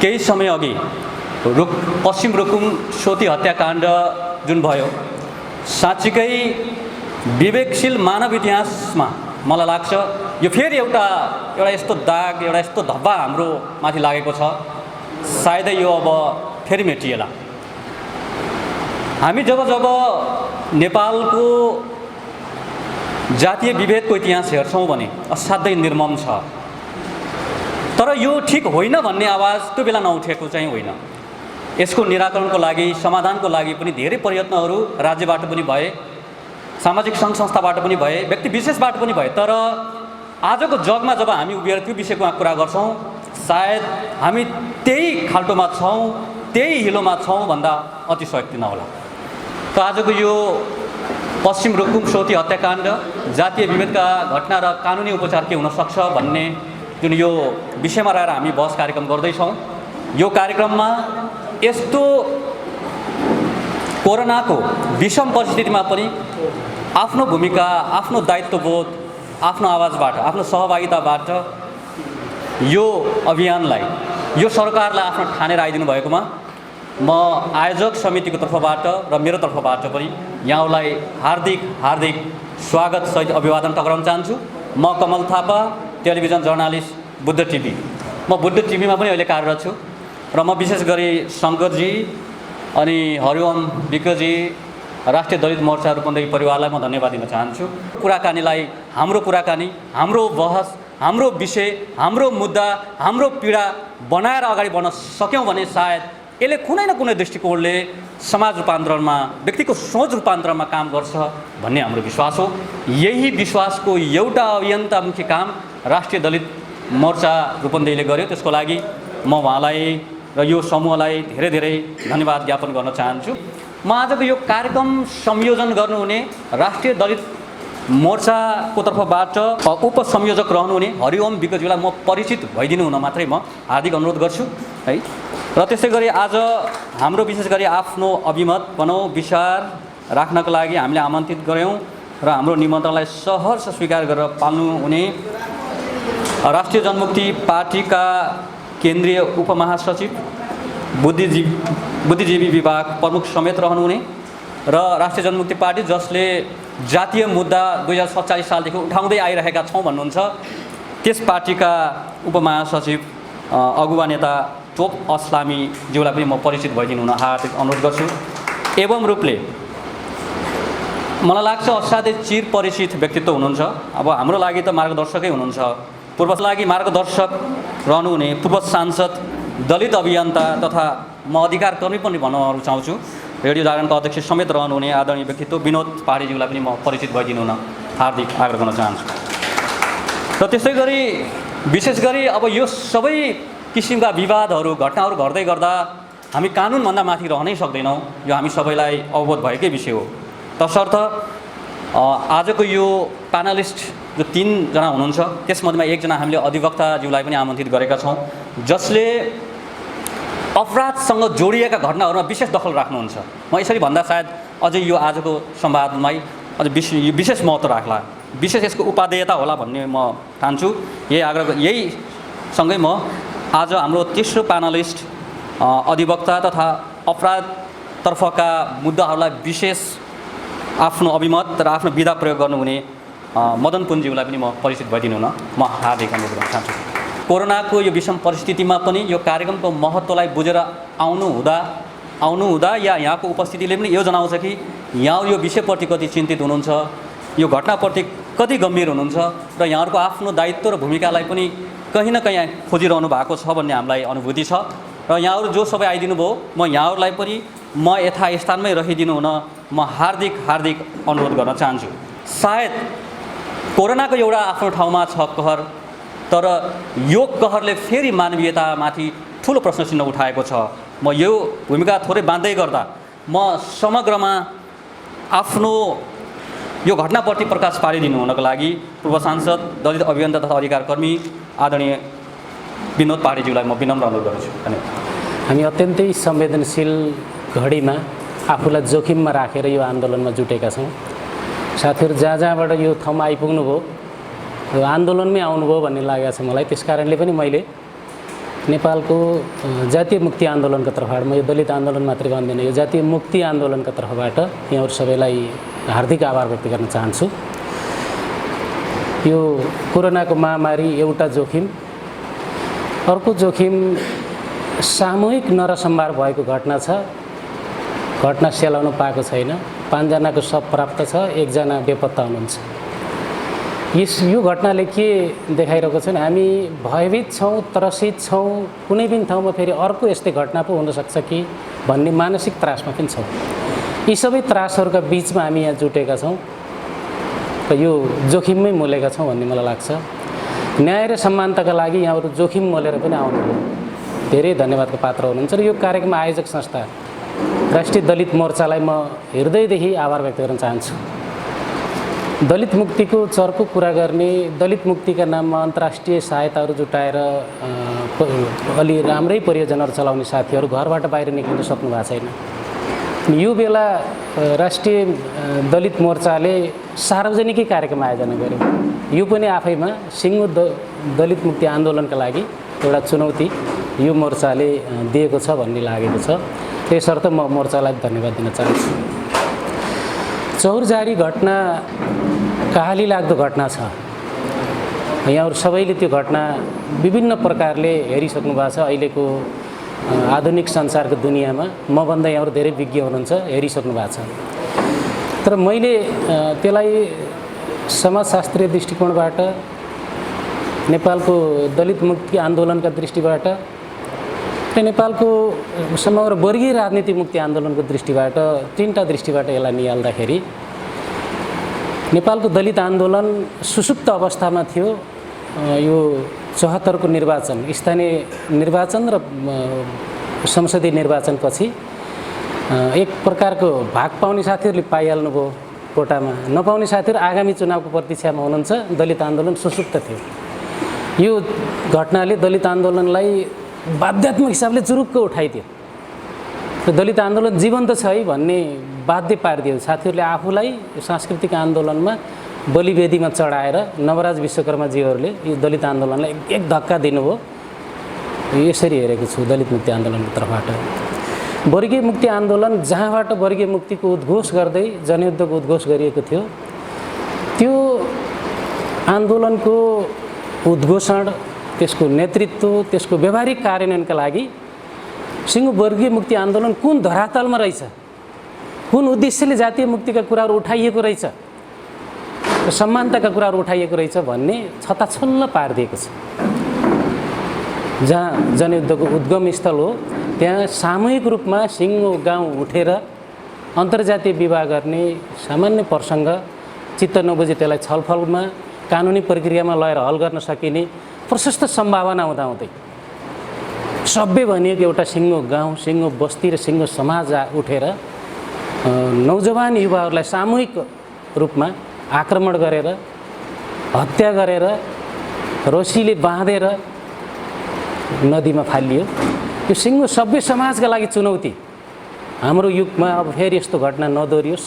केही समय अघि पश्चिम रुकुम सोती हत्याकाण्ड जुन भयो, साँच्चीकै विवेकशील मानव इतिहासमा मलाई लाग्छ यो फेरि एउटा यस्तो दाग, एउटा यस्तो धब्बा हाम्रो माथि लागेको छ। सायदै यो अब फेरि मेटिएला। हामी जब नेपालको जातीय विभेदको इतिहास हेर्छौँ भने असाध्यै निर्मम छ। तर यो ठिक होइन भन्ने आवाज त्यो बेला नउठेको चाहिँ होइन। यसको निराकरणको लागि, समाधानको लागि पनि धेरै प्रयत्नहरू राज्यबाट पनि भए, सामाजिक सङ्घ संस्थाबाट पनि भए, व्यक्ति विशेषबाट पनि भए। तर आजको जगमा जब हामी उभिएर त्यो विषयको कुरा गर्छौँ, सायद हामी त्यही खाल्टोमा छौँ, त्यही हिलोमा छौँ भन्दा अतिशयोक्ति नहोला। त आजको यो पश्चिम रुकुम सोती हत्याकाण्ड, जातीय विभेदका घटना र कानुनी उपचार के हुनसक्छ भन्ने जुन यो विषयमा रहेर हामी बहस कार्यक्रम गर्दैछौँ। यो कार्यक्रममा यस्तो कोरोनाको विषम परिस्थितिमा पनि आफ्नो भूमिका, आफ्नो दायित्वबोध, आफ्नो आवाजबाट, आफ्नो सहभागिताबाट यो अभियानलाई, यो सरकारलाई आफ्नो ठानेर आइदिनु भएकोमा म आयोजक समितिको तर्फबाट र मेरो तर्फबाट पनि यहाँलाई हार्दिक हार्दिक स्वागत सहित अभिवादन टक्राउन चाहन्छु। म Kamal Thapa, television journalist, Buddha TV. म बुद्ध टिभीमा पनि अहिले कार्यरत छु र म विशेष गरी शङ्करजी अनि हरिओम विकजी, राष्ट्रिय दलित मोर्चा रूपन्देही परिवारलाई म धन्यवाद दिन चाहन्छु। कुराकानीलाई, हाम्रो कुराकानी, हाम्रो बहस, हाम्रो विषय, हाम्रो मुद्दा, हाम्रो पीडा बनाएर अगाडि बढ्न सक्यौँ भने सायद यसले कुनै न कुनै दृष्टिकोणले समाज रूपान्तरणमा, व्यक्तिको सोच रूपान्तरणमा काम गर्छ भन्ने हाम्रो विश्वास हो। यही विश्वासको एउटा अभियन्तामुखी काम राष्ट्रिय दलित मोर्चा रूपन्देहीले गर्यो। त्यसको लागि म उहाँलाई र यो समूहलाई धेरै धेरै धन्यवाद ज्ञापन गर्न चाहन्छु। म आजको यो कार्यक्रम संयोजन गर्नुहुने राष्ट्रिय दलित मोर्चाको तर्फबाट उपसंयोजक रहनुहुने हरिओम विकजीलाई म परिचित भइदिनु हुन मात्रै म हार्दिक अनुरोध गर्छु है। र त्यसै गरी आज हाम्रो विशेष गरी आफ्नो अभिमत भनौँ, विचार राख्नको लागि हामीले आमन्त्रित गऱ्यौँ र हाम्रो निमन्त्रणलाई सहर्ष स्वीकार गरेर पाल्नुहुने राष्ट्रिय जनमुक्ति पार्टीका केन्द्रीय उपमहासचिव, बुद्धिजीवी विभाग प्रमुख समेत रहनुहुने र राष्ट्रिय जनमुक्ति पार्टी जसले जातीय मुद्दा 2047 सालदेखि उठाउँदै आइरहेका छौँ भन्नुहुन्छ, त्यस पार्टीका उपमहासचिव अगुवा नेता टोप अस्लामीज्यूलाई पनि म परिचित भइदिनु हुन हार्दिक अनुरोध गर्छु। एवं रूपले मलाई लाग्छ असाध्यै चिर परिचित व्यक्तित्व हुनुहुन्छ। अब हाम्रो लागि त मार्गदर्शकै हुनुहुन्छ। पूर्वका लागि मार्गदर्शक रहनुहुने पूर्व सांसद, दलित अभियन्ता तथा म अधिकार कर्मी पनि भन्न रुचाउँछु, रेडियो जागरणका अध्यक्ष समेत रहनुहुने आदरणीय व्यक्तित्व विनोद पहाडीज्यूलाई पनि म परिचित भइदिनु हुन हार्दिक आग्रह गर्न चाहन्छु। र त्यसै गरी विशेष गरी अब यो सबै किसिमका विवादहरू, घटनाहरू घट्दै गर्दा हामी कानुनभन्दा माथि रहनै सक्दैनौँ। यो हामी सबैलाई अवगत भएकै विषय हो। तसर्थ आजको यो प्यानलिस्ट जो 3 जना हुनुहुन्छ, त्यसमध्येमा एकजना हामीले अधिवक्ताज्यूलाई पनि आमन्त्रित गरेका छौँ, जसले अपराधसँग जोडिएका घटनाहरूमा विशेष दखल राख्नुहुन्छ। म यसरी भन्दा सायद अझै यो आजको संवादमै अझ विशेष महत्त्व राख्ला, विशेष यसको उपादेयता होला भन्ने म ठान्छु। यही सँगै म आज हाम्रो तेस्रो प्यानलिस्ट अधिवक्ता तथा अपराधतर्फका मुद्दाहरूलाई विशेष आफ्नो अभिमत र आफ्नो विधा प्रयोग गर्नुहुने मदन पुनज्यूलाई पनि म परिचित भइदिनु हुन म हार्दिक अनुरोध गर्न चाहन्छु। कोरोनाको यो विषम परिस्थितिमा पनि यो कार्यक्रमको महत्त्वलाई बुझेर आउनु हुँदा या यहाँको उपस्थितिले पनि यो जनाउँछ कि यहाँ यो विषयप्रति कति चिन्तित हुनुहुन्छ, यो घटनाप्रति कति गम्भीर हुनुहुन्छ र यहाँहरूको आफ्नो दायित्व र भूमिकालाई पनि कहीँ न कहीँ खोजिरहनु भएको छ भन्ने हामीलाई अनुभूति छ। र यहाँहरू जो सबै आइदिनु भयो, म यहाँहरूलाई पनि म यथास्थानमै रहिदिनु हुन म हार्दिक हार्दिक अनुरोध गर्न चाहन्छु। सायद कोरोनाको एउटा आफ्नो ठाउँमा छ कहर, तर यो कहरले फेरि मानवीयतामाथि ठुलो प्रश्न चिन्ह उठाएको छ। म यो भूमिका थोरै बाँध्दै गर्दा म समग्रमा आफ्नो यो घटनाप्रति प्रकाश पारिदिनु हुनको लागि पूर्व सांसद, दलित अभियन्ता तथा अधिकार कर्मी आदरणीय विनोद पहाडीज्यूलाई म विनम्र अनुरोध गर्छु। धन्यवाद। हामी अत्यन्तै संवेदनशील घडीमा आफूलाई जोखिममा राखेर यो आन्दोलनमा जुटेका छौँ। साथीहरू जहाँबाट यो ठाउँमा आइपुग्नुभयो, यो आन्दोलनमै आउनुभयो भन्ने लागेको छ मलाई। त्यस कारणले पनि मैले नेपालको जातीय मुक्ति आन्दोलनको तर्फबाट, म यो दलित आन्दोलन मात्रै भन्दैन, यो जातीय मुक्ति आन्दोलनका तर्फबाट यहाँहरू सबैलाई हार्दिक आभार व्यक्त गर्न चाहन्छु। यो कोरोनाको महामारी एउटा जोखिम, अर्को जोखिम सामूहिक नरसंहार भएको घटना छ। घटना सेलाउन पाएको छैन। 5 जनाको शव प्राप्त छ, 1 जना बेपत्ता हुनुहुन्छ। यो घटनाले के देखाइरहेको छ भने हामी भयभीत छौँ, त्रसित छौँ, कुनै पनि ठाउँमा फेरि अर्को यस्तै घटना पो हुनसक्छ कि भन्ने मानसिक त्रासमा पनि छौँ। यी सबै त्रासहरूका बिचमा हामी यहाँ जुटेका छौँ र यो जोखिममै मोलेका छौँ भन्ने मलाई लाग्छ। न्याय र समानताका लागि यहाँहरू जोखिम मोलेर पनि आउनुभयो, धेरै धन्यवादको पात्र हुनुहुन्छ। र यो कार्यक्रम आयोजक संस्था राष्ट्रिय दलित मोर्चालाई म हृदयदेखि आभार व्यक्त गर्न चाहन्छु। दलित मुक्तिको चर्को कुरा गर्ने, दलित मुक्तिका नाममा अन्तर्राष्ट्रिय सहायताहरू जुटाएर अलि राम्रै परियोजनाहरू चलाउने साथीहरू घरबाट बाहिर निक्लिन सक्नु भएको छैन। यो बेला राष्ट्रिय दलित मोर्चाले सार्वजनिकै कार्यक्रम आयोजना गर्यो। यो पनि आफैमा सिङ्गो दलित मुक्ति आन्दोलनका लागि एउटा चुनौती यो मोर्चाले दिएको छ भन्ने लागेको छ। त्यसर्थ म मोर्चालाई धन्यवाद दिन चाहन्छु। चौरजारी घटना कहाली लाग्दो घटना छ। यहाँहरू सबैले त्यो घटना विभिन्न प्रकारले हेरिसक्नु भएको छ। अहिलेको आधुनिक संसारको दुनियाँमा मभन्दा यहाँहरू धेरै विज्ञ हुनुहुन्छ, हेरिसक्नु भएको छ। तर मैले त्यसलाई समाजशास्त्रीय दृष्टिकोणबाट, नेपालको दलित मुक्ति आन्दोलनका दृष्टिबाट र नेपालको समग्र वर्गीय राजनीति मुक्ति आन्दोलनको दृष्टिबाट, 3टा दृष्टिबाट यसलाई निहाल्दाखेरि नेपालको दलित आन्दोलन सुसुप्त अवस्थामा थियो। यो 74 को निर्वाचन, स्थानीय निर्वाचन र संसदीय निर्वाचनपछि एक प्रकारको भाग पाउने साथीहरूले पाइहाल्नुभयो कोटामा, नपाउने साथीहरू आगामी चुनावको प्रतीक्षामा हुनुहुन्छ। दलित आन्दोलन सुसुप्त थियो। यो घटनाले दलित आन्दोलनलाई बाध्यात्मक हिसाबले चुरुक्क उठाइदियो। दलित आन्दोलन जीवन्त छ है भन्ने बाध्य पारिदियो। साथीहरूले आफूलाई सांस्कृतिक आन्दोलनमा बलिवेदीमा चढाएर नवराज विश्वकर्माजीहरूले यो दलित आन्दोलनलाई एक धक्का दिनुभयो। यसरी हेरेको छु दलित मुक्ति आन्दोलनको तर्फबाट। वर्गीय मुक्ति आन्दोलन जहाँबाट वर्गीय मुक्तिको उद्घोष गर्दै जनयुद्धको उद्घोष गरिएको थियो, त्यो आन्दोलनको उद्घोषण, त्यसको नेतृत्व, त्यसको व्यवहारिक कार्यान्वयनका लागि सिङ्गो वर्गीय मुक्ति आन्दोलन कुन धरातलमा रहेछ, कुन उद्देश्यले जातीय मुक्तिका कुराहरू उठाइएको रहेछ, समानताका कुराहरू उठाइएको रहेछ भन्ने छताछल्ल पारिदिएको छ। जहाँ जनयुद्धको उद्गम स्थल हो त्यहाँ सामूहिक रूपमा सिङ्गो गाउँ उठेर अन्तर्जातीय विवाह गर्ने सामान्य प्रसङ्ग चित्त नबुझे त्यसलाई छलफलमा कानुनी प्रक्रियामा लगेर हल गर्न सकिने प्रशस्त सम्भावना हुँदाहुँदै सभ्य भनिएको एउटा सिङ्गो गाउँ, सिङ्गो बस्ती र सिङ्गो समाज उठेर नौजवान युवाहरूलाई सामूहिक रूपमा आक्रमण गरेर, हत्या गरेर, रस्सीले बाँधेर नदीमा फालियो। यो सिङ्गो सभ्य समाजका लागि चुनौती। हाम्रो युगमा अब फेरि यस्तो घटना नदोहोरियोस्।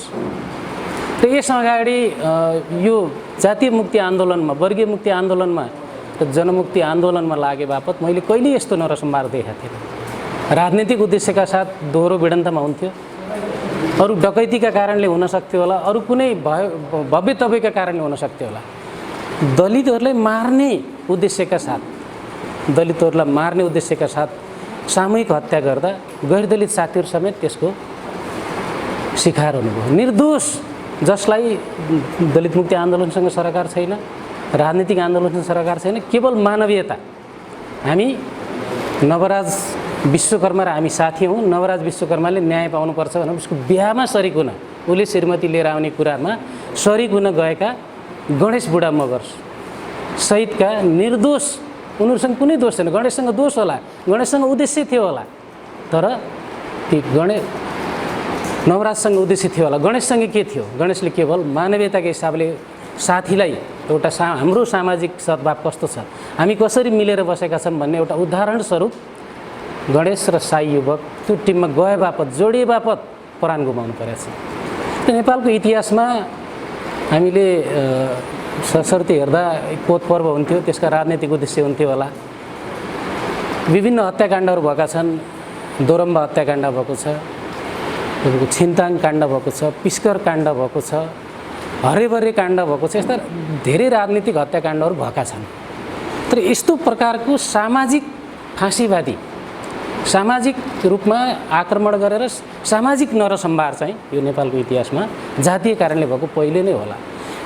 र यस अगाडि यो जातीय मुक्ति आन्दोलनमा, वर्गीय मुक्ति आन्दोलनमा र जनमुक्ति आन्दोलनमा लागे बापत मैले कहिले यस्तो नरसंहार देखेको थिएन। राजनीतिक उद्देश्यका साथ दोहोरो भिडन्तमा हुन्थ्यो, अरू डकैतीका कारणले हुन सक्थ्यो होला, अरू कुनै भव्य तव्यका कारणले हुन सक्थ्यो होला। दलितहरूलाई मार्ने उद्देश्यका साथ, दलितहरूलाई मार्ने उद्देश्यका साथ सामूहिक हत्या गर्दा गैर दलित साथीहरू समेत त्यसको शिकार हुनुभयो। निर्दोष जसलाई दलित मुक्ति आन्दोलनसँग सरकार छैन, राजनीतिक आन्दोलनसँग सरकार छैन, केवल मानवीयता। हामी नवराज विश्वकर्मा र हामी साथी हौँ। नवराज विश्वकर्माले न्याय पाउनुपर्छ भनेर उसको बिहामा सरिक हुन, उसले श्रीमती लिएर आउने कुरामा सरिक हुन गएका गणेश बुढा मगर सहितका निर्दोष, उनीहरूसँग कुनै दोष छैन। गणेशसँग दोष होला, गणेशसँग उद्देश्य थियो होला, तर ती नवराजसँग उद्देश्य थियो होला। गणेशसँग के थियो? गणेशले केवल मानवीयताको हिसाबले साथीलाई एउटा हाम्रो सामाजिक सद्भाव कस्तो छ, हामी कसरी मिलेर बसेका छौँ भन्ने एउटा उदाहरण स्वरूप गणेश र साई युवक त्यो टिममा गए बापत, जोडिए बापत प्राण गुमाउनु परेको छ। त्यो नेपालको इतिहासमा हामीले सशर्ती हेर्दा कोत पर्व हुन्थ्यो, त्यसका राजनीतिक उद्देश्य हुन्थ्यो होला। विभिन्न हत्याकाण्डहरू भएका छन्। दोरम्बा हत्याकाण्ड भएको छ, तपाईँको छिन्ताङ काण्ड भएको छ, पिस्कर काण्ड भएको छ, हरेभरे काण्ड भएको छ। यस्ता धेरै राजनीतिक हत्याकाण्डहरू भएका छन्। तर यस्तो प्रकारको सामाजिक फाँसीवादी, सामाजिक रूपमा आक्रमण गरेर सामाजिक नरसंहार चाहिँ यो नेपालको इतिहासमा जातीय कारणले भएको पहिले नै होला।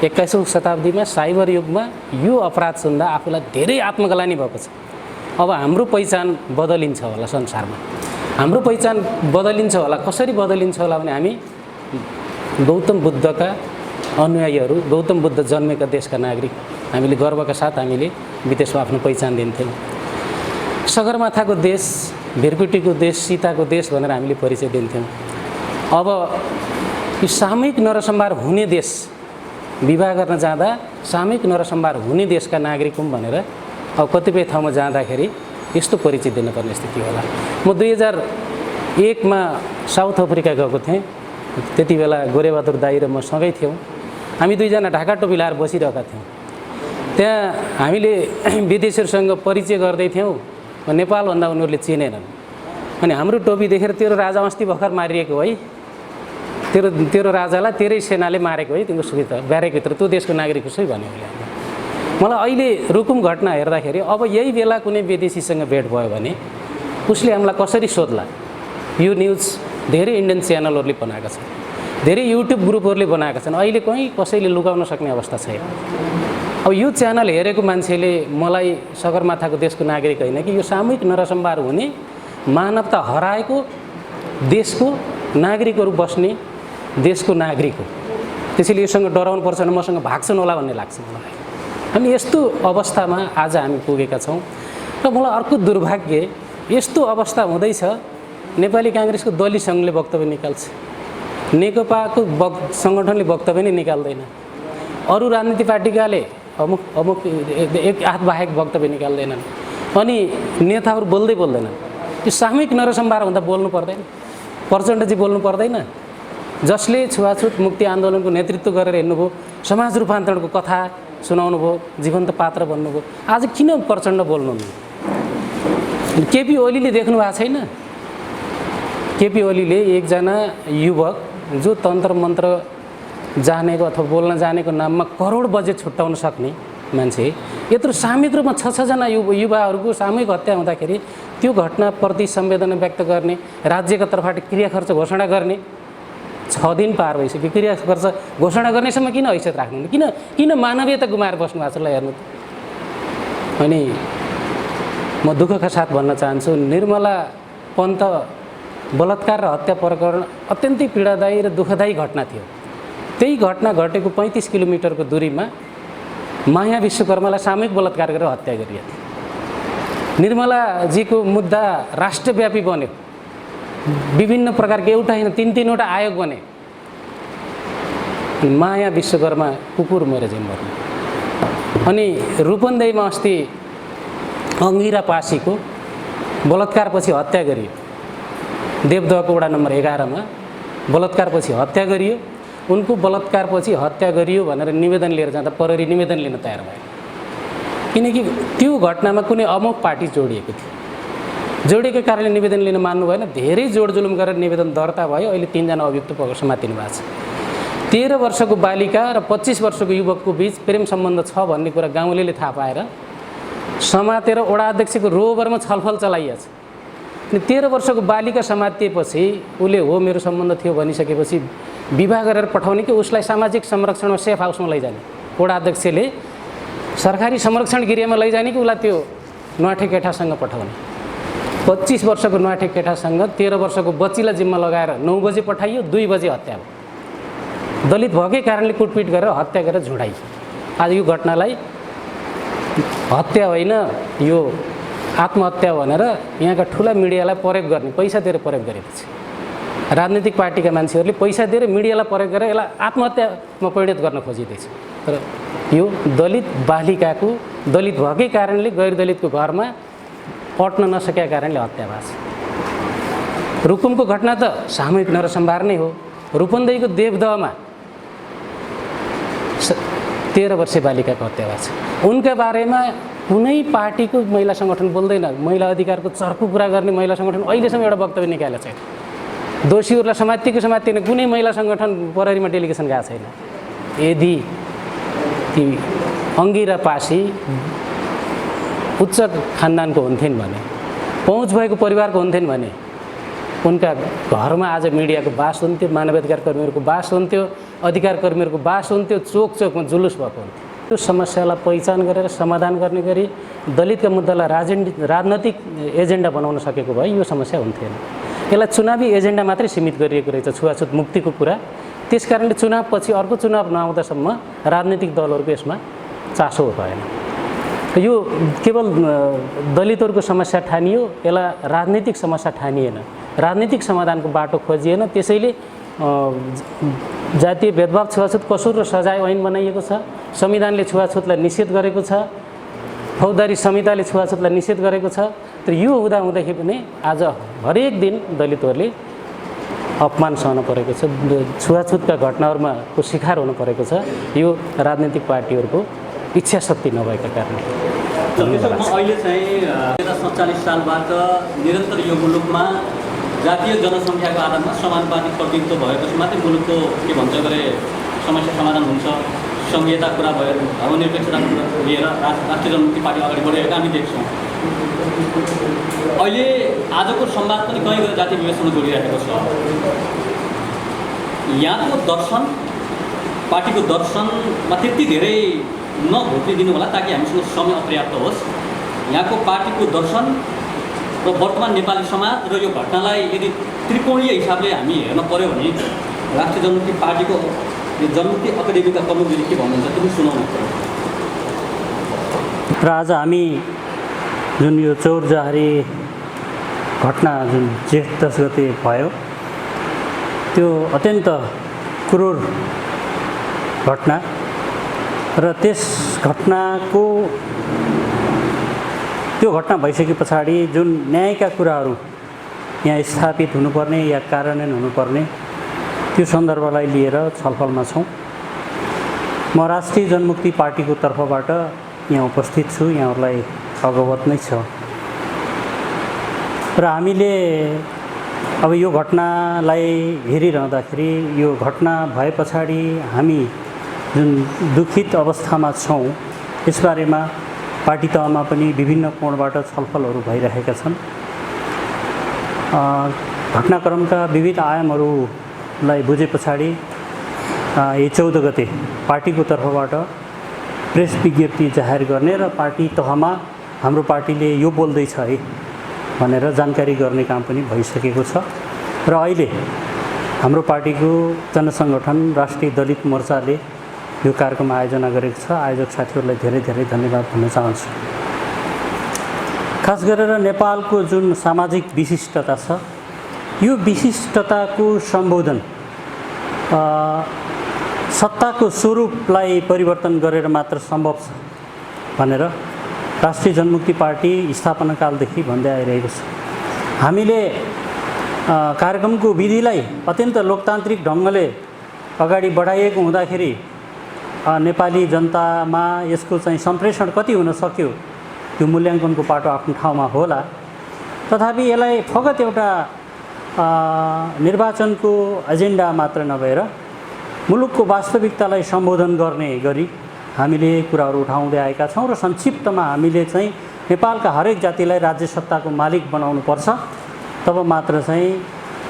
21औं शताब्दीमा साइबर युगमा यो अपराध सुन्दा आफूलाई धेरै आत्मग्लानि भएको छ। अब हाम्रो पहिचान बदलिन्छ होला संसारमा, हाम्रो पहिचान बदलिन्छ होला। कसरी बदलिन्छ होला भने हामी गौतम बुद्धका अनुयायीहरू, गौतम बुद्ध जन्मेका देशका नागरिक हामीले गर्वका साथ हामीले विदेशमा आफ्नो पहिचान दिन्थ्यौँ। सगरमाथाको देश, भिरकुटीको देश, सीताको देश भनेर हामीले परिचय दिन्थ्यौँ। अब यो सामूहिक नरसंहार हुने देश, विवाह गर्न जाँदा सामूहिक नरसंहार हुने देशका नागरिक हौँ भनेर अब कतिपय ठाउँमा जाँदाखेरि यस्तो परिचय दिनुपर्ने स्थिति होला। म 2001मा साउथ अफ्रिका गएको थिएँ। त्यति बेला गोरेबहादुर दाई र म सँगै थियौँ। हामी दुईजना ढाका टोपी लाएर बसिरहेका थियौँ। त्यहाँ हामीले विदेशीहरूसँग परिचय गर्दै थियौँ। नेपालभन्दा उनीहरूले चिनेनन्। अनि हाम्रो टोपी देखेर तेरो राजा अस्ति भर्खर मारिएको है, तेरो राजालाई तेरै सेनाले मारेको है, तिम्रो सुविधा ब्यारेकभित्र त्यो देशको नागरिक कसै भन्यो उसले। मलाई अहिले रुकुम घटना हेर्दाखेरि अब यही बेला कुनै विदेशीसँग भेट भयो भने उसले हामीलाई कसरी सोध्ला। यो न्युज धेरै इन्डियन च्यानलहरूले बनाएका छन्, धेरै युट्युब ग्रुपहरूले बनाएका छन्। अहिले कहीँ कसैले लुकाउन सक्ने अवस्था छैन। अब यो च्यानल हेरेको मान्छेले मलाई सगरमाथाको देशको नागरिक होइन कि यो सामूहिक नरसंहार हुने, मानवता हराएको देशको नागरिकहरू बस्ने देशको नागरिक हो। त्यसैले योसँग डराउनु पर्छ भने मसँग भाग्छन् होला भन्ने लाग्छ मलाई। हामी यस्तो अवस्थामा आज हामी पुगेका छौँ। र मलाई अर्को दुर्भाग्य, यस्तो अवस्था हुँदैछ नेपाली काङ्ग्रेसको दलित सङ्घले वक्तव्य निकाल्छ, नेकपाको सङ्गठनले वक्तव्य नै निकाल्दैन, अरू राजनीतिक पार्टीकाले अमुक एक हात बाहेक वक्तव्य निकाल्दैनन्, अनि नेताहरू बोल्दैनन्। यो सामूहिक नरसंहार हुँदा बोल्नु पर्दैन? प्रचण्डजी बोल्नु पर्दैन? जसले छुवाछुत मुक्ति आन्दोलनको नेतृत्व गरेर हिँड्नुभयो, समाज रूपान्तरणको कथा सुनाउनु भयो, जीवन्त पात्र बन्नुभयो, आज किन प्रचण्ड बोल्नुहुन्न? केपी ओलीले देख्नु भएको छैन? केपी ओलीले एकजना युवक जो तन्त्र मन्त्र जानेको अथवा बोल्न जानेको नाममा करोड बजेट छुट्याउन सक्ने मान्छे, यत्रो सामूहिक रूपमा 6-6जना युवाहरूको सामूहिक हत्या हुँदाखेरि त्यो घटनाप्रति संवेदना व्यक्त गर्ने, राज्यका तर्फबाट क्रिया खर्च घोषणा गर्ने, 6 दिन पार भइसक्यो। क्रिया खर्च घोषणा गर्नेसम्म किन हैसियत राख्नुहुन्न? किन मानवीयता गुमाएर बस्नु भएको छ? ल हेर्नु त। अनि म दुःखका साथ भन्न चाहन्छु, निर्मला पन्त बलात्कार र हत्या प्रकरण अत्यन्तै पीडादायी र दुःखदायी घटना थियो। त्यही घटना घटेको 35 किलोमिटरको दूरीमा माया विश्वकर्मालाई सामूहिक बलात्कार गरेर हत्या गरिएको थियो। निर्मलाजीको मुद्दा राष्ट्रव्यापी बन्यो, विभिन्न प्रकारको एउटा होइन 3-3वटा आयोग बने। माया विश्वकर्मा कुकुर मरे चाहिँ मर्नु। अनि रूपन्देहीमा अस्ति अङ्गिरा पासीको बलात्कारपछि हत्या गरियो। देवदहको वडा नम्बर 11मा बलात्कारपछि हत्या गरियो। उनको बलात्कारपछि हत्या गरियो भनेर निवेदन लिएर जाँदा प्रहरी निवेदन लिन तयार भयो, किनकि त्यो घटनामा कुनै अमुक पार्टी जोडिएको थियो। जोडिएको कारणले निवेदन लिन मान्नु भएन। धेरै जोडजुलुम गरेर निवेदन दर्ता भयो। अहिले 3जना अभियुक्त समातिनु भएको छ। 13 वर्षको बालिका र 25 वर्षको युवकको बीच प्रेम सम्बन्ध छ भन्ने कुरा गाउँलेले थाहा पाएर समातेर वडा अध्यक्षको रोबरमा छलफल चलाइएको छ। अनि 13 वर्षको बालिका समातिएपछि उसले हो मेरो सम्बन्ध थियो भनिसकेपछि विवाह गरेर पठाउने कि उसलाई सामाजिक संरक्षणमा सेफ हाउसमा लैजाने? वडा अध्यक्षले सरकारी संरक्षण गृहमा लैजाने कि उसलाई त्यो नुहाटे केटासँग पठाउने? 25 वर्षको नुहाटे केटासँग 13 वर्षको बच्चीलाई जिम्मा लगाएर 9 बजे पठाइयो, 2 बजे हत्या भयो। दलित भएकै कारणले कुटपिट गरेर हत्या गरेर झुडाइयो। आज यो घटनालाई हत्या होइन, यो आत्महत्या भनेर यहाँका ठुला मिडियालाई प्रयोग गर्ने, पैसा दिएर प्रयोग गरेको छ। राजनीतिक पार्टीका मान्छेहरूले पैसा दिएर मिडियालाई प्रयोग गरेर यसलाई आत्महत्यामा परिणत गर्न खोजिँदैछ। तर यो दलित बालिकाको, दलित भएकै कारणले गैर दलितको घरमा पट्न नसकेका कारणले हत्या भएको छ। रुकुमको घटना त सामूहिक नरसंहार नै हो। रूपन्देहीको देवदहमा 13 वर्षीय बालिकाको हत्या भएको छ। उनका बारेमा कुनै पार्टीको महिला सङ्गठन बोल्दैन, महिला अधिकारको चर्को कुरा गर्ने महिला सङ्गठन अहिलेसम्म एउटा वक्तव्य निकालेको छैन। दोषीहरूलाई समातिएन कुनै महिला सङ्गठन प्रहरीमा डेलिगेसन गएको छैन। यदि ती अङ्गिरा पासी उच्च खानदानको हुन्थिन् भने, पहुँच भएको परिवारको हुन्थिन् भने उनका घरमा आज मिडियाको बास हुन्थ्यो, मानवाधिकार कर्मीहरूको बास हुन्थ्यो, अधिकार कर्मीहरूको बास हुन्थ्यो, चोक चोकमा जुलुस भएको हुन्थ्यो। त्यो समस्यालाई पहिचान गरेर समाधान गर्ने गरी दलितका मुद्दालाई राजनैतिक एजेन्डा बनाउन सकेको भए यो समस्या हुन्थेन। यसलाई चुनावी एजेन्डा मात्रै सीमित गरिएको रहेछ, छुवाछुत मुक्तिको कुरा। त्यसकारणले चुनावपछि अर्को चुनाव नआउँदासम्म राजनीतिक दलहरूको यसमा चासो भएन। यो केवल दलितहरूको समस्या ठानियो, यसलाई राजनीतिक समस्या ठानिएन, राजनीतिक समाधानको बाटो खोजिएन। त्यसैले जातीय भेदभाव, छुवाछुत, कसुर र सजाय ऐन बनाइएको छ, संविधानले छुवाछुतलाई निषेध गरेको छ, फौजदारी संहिताले छुवाछुतलाई निषेध गरेको छ। तर यो हुँदाखेरि पनि आज हरेक दिन दलितहरूले अपमान सहन परेको छ, छुवाछुतका घटनाहरूमा को शिकार हुनु परेको छ, यो राजनीतिक पार्टीहरूको इच्छा शक्ति नभएका कारणले। अहिले चाहिँ 2047 सालबाट निरन्तर यो मुलुकमा जातीय जनसङ्ख्याको आधारमा समानुपातिक प्रतिनिधित्व भएपछि मात्रै मुलुकको के भन्छ गरे समस्या समाधान हुन्छ, सङ्घीयता कुरा भयो, धर्मनिरपेक्षता लिएर राष्ट्रिय जनमुक्ति पार्टी अगाडि बढेको हामी देख्छौँ। अहिले आजको संवाद पनि कहीँ गएर जातीय विवेचसँग जोडिरहेको छ। यहाँको दर्शन, पार्टीको दर्शनमा त्यति धेरै नघोप्रिदिनु होला ताकि हामीसँग समय अपर्याप्त होस्। यहाँको पार्टीको दर्शन र वर्तमान नेपाली समाज र यो घटनालाई यदि त्रिकोणीय हिसाबले हामी हेर्न पऱ्यो भने राष्ट्रिय जनमुक्ति पार्टीको यो जनमुक्ति एकाडेमीका प्रमुखले के भन्नुहुन्छ त्यो सुनाउनु पर्यो। र आज हामी जुन यो चौरजहारी घटना जुन जेठ 10 गते भयो, त्यो अत्यन्त क्रूर घटना र त्यस घटनाको त्यो घटना भइसके पछाडि जुन न्यायका कुराहरू यहाँ स्थापित हुनुपर्ने या कार्यान्वयन हुनुपर्ने त्यो सन्दर्भलाई लिएर छलफलमा छौँ। म राष्ट्रिय जनमुक्ति पार्टीको तर्फबाट यहाँ उपस्थित छु, यहाँहरूलाई अवगत नै छ। र हामीले अब यो घटनालाई हेरिरहँदाखेरि यो घटना भए पछाडि हामी जुन दुखित अवस्थामा छौँ यसबारेमा पार्टी तहमा पनि विभिन्न कोणबाट छलफलहरू भइरहेका छन्। घटनाक्रमका विविध आयामहरूलाई बुझे पछाडि यो 14 गते पार्टीको तर्फबाट प्रेस विज्ञप्ति जाहेर गर्ने र पार्टी तहमा हाम्रो पार्टीले यो बोल्दैछ है भनेर जानकारी गर्ने काम पनि भइसकेको छ। र अहिले हाम्रो पार्टीको जनसङ्गठन राष्ट्रिय दलित मोर्चाले यो कार्यक्रम आयोजना गरेको छ। आयोजक साथीहरूलाई धेरै धेरै धन्यवाद भन्न चाहन्छु। खास गरेर नेपालको जुन सामाजिक विशिष्टता छ, यो विशिष्टताको सम्बोधन सत्ताको स्वरूपलाई परिवर्तन गरेर मात्र सम्भव छ भनेर राष्ट्रिय जनमुक्ति पार्टी स्थापनाकालदेखि भन्दै आइरहेको छ। हामीले कार्यक्रमको विधिलाई अत्यन्त लोकतान्त्रिक ढङ्गले अगाडि बढाइएको हुँदाखेरि नेपाली जनतामा यसको चाहिँ सम्प्रेषण कति हुन सक्यो त्यो मूल्याङ्कनको पाटो आफ्नो ठाउँमा होला। तथापि यसलाई फगत एउटा निर्वाचनको एजेन्डा मात्र नभएर मुलुकको वास्तविकतालाई सम्बोधन गर्ने गरी हामीले कुराहरू उठाउँदै आएका छौँ। र संक्षिप्तमा हामीले चाहिँ नेपालका हरेक जातिलाई राज्य सत्ताको मालिक बनाउनु पर्छ, तब मात्र चाहिँ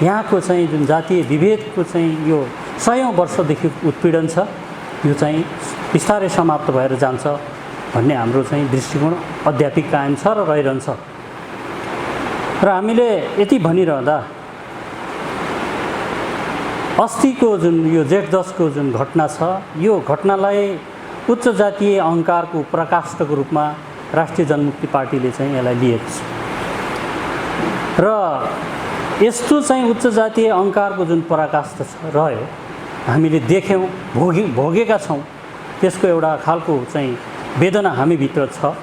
यहाँको चाहिँ जुन जातीय विभेदको चाहिँ यो 100औं वर्षदेखि उत्पीडन छ यो चाहिँ बिस्तारै समाप्त भएर जान्छ भन्ने हाम्रो चाहिँ दृष्टिकोण अध्यापिक कायम छ र रहिरहन्छ। र हामीले यति भनिरहँदा अस्तिको जुन यो जेठ 10 को जुन घटना छ, यो घटनालाई उच्च जातीय अहङ्कारको प्रकाष्ठको रूपमा राष्ट्रिय जनमुक्ति पार्टीले चाहिँ यसलाई लिएको छ। र यस्तो चाहिँ उच्च जातीय अहङ्कारको जुन पराकाष्ठ रह्यो हामीले देख्यौँ, भोगेका छौँ, त्यसको एउटा खालको चाहिँ वेदना हामीभित्र छ।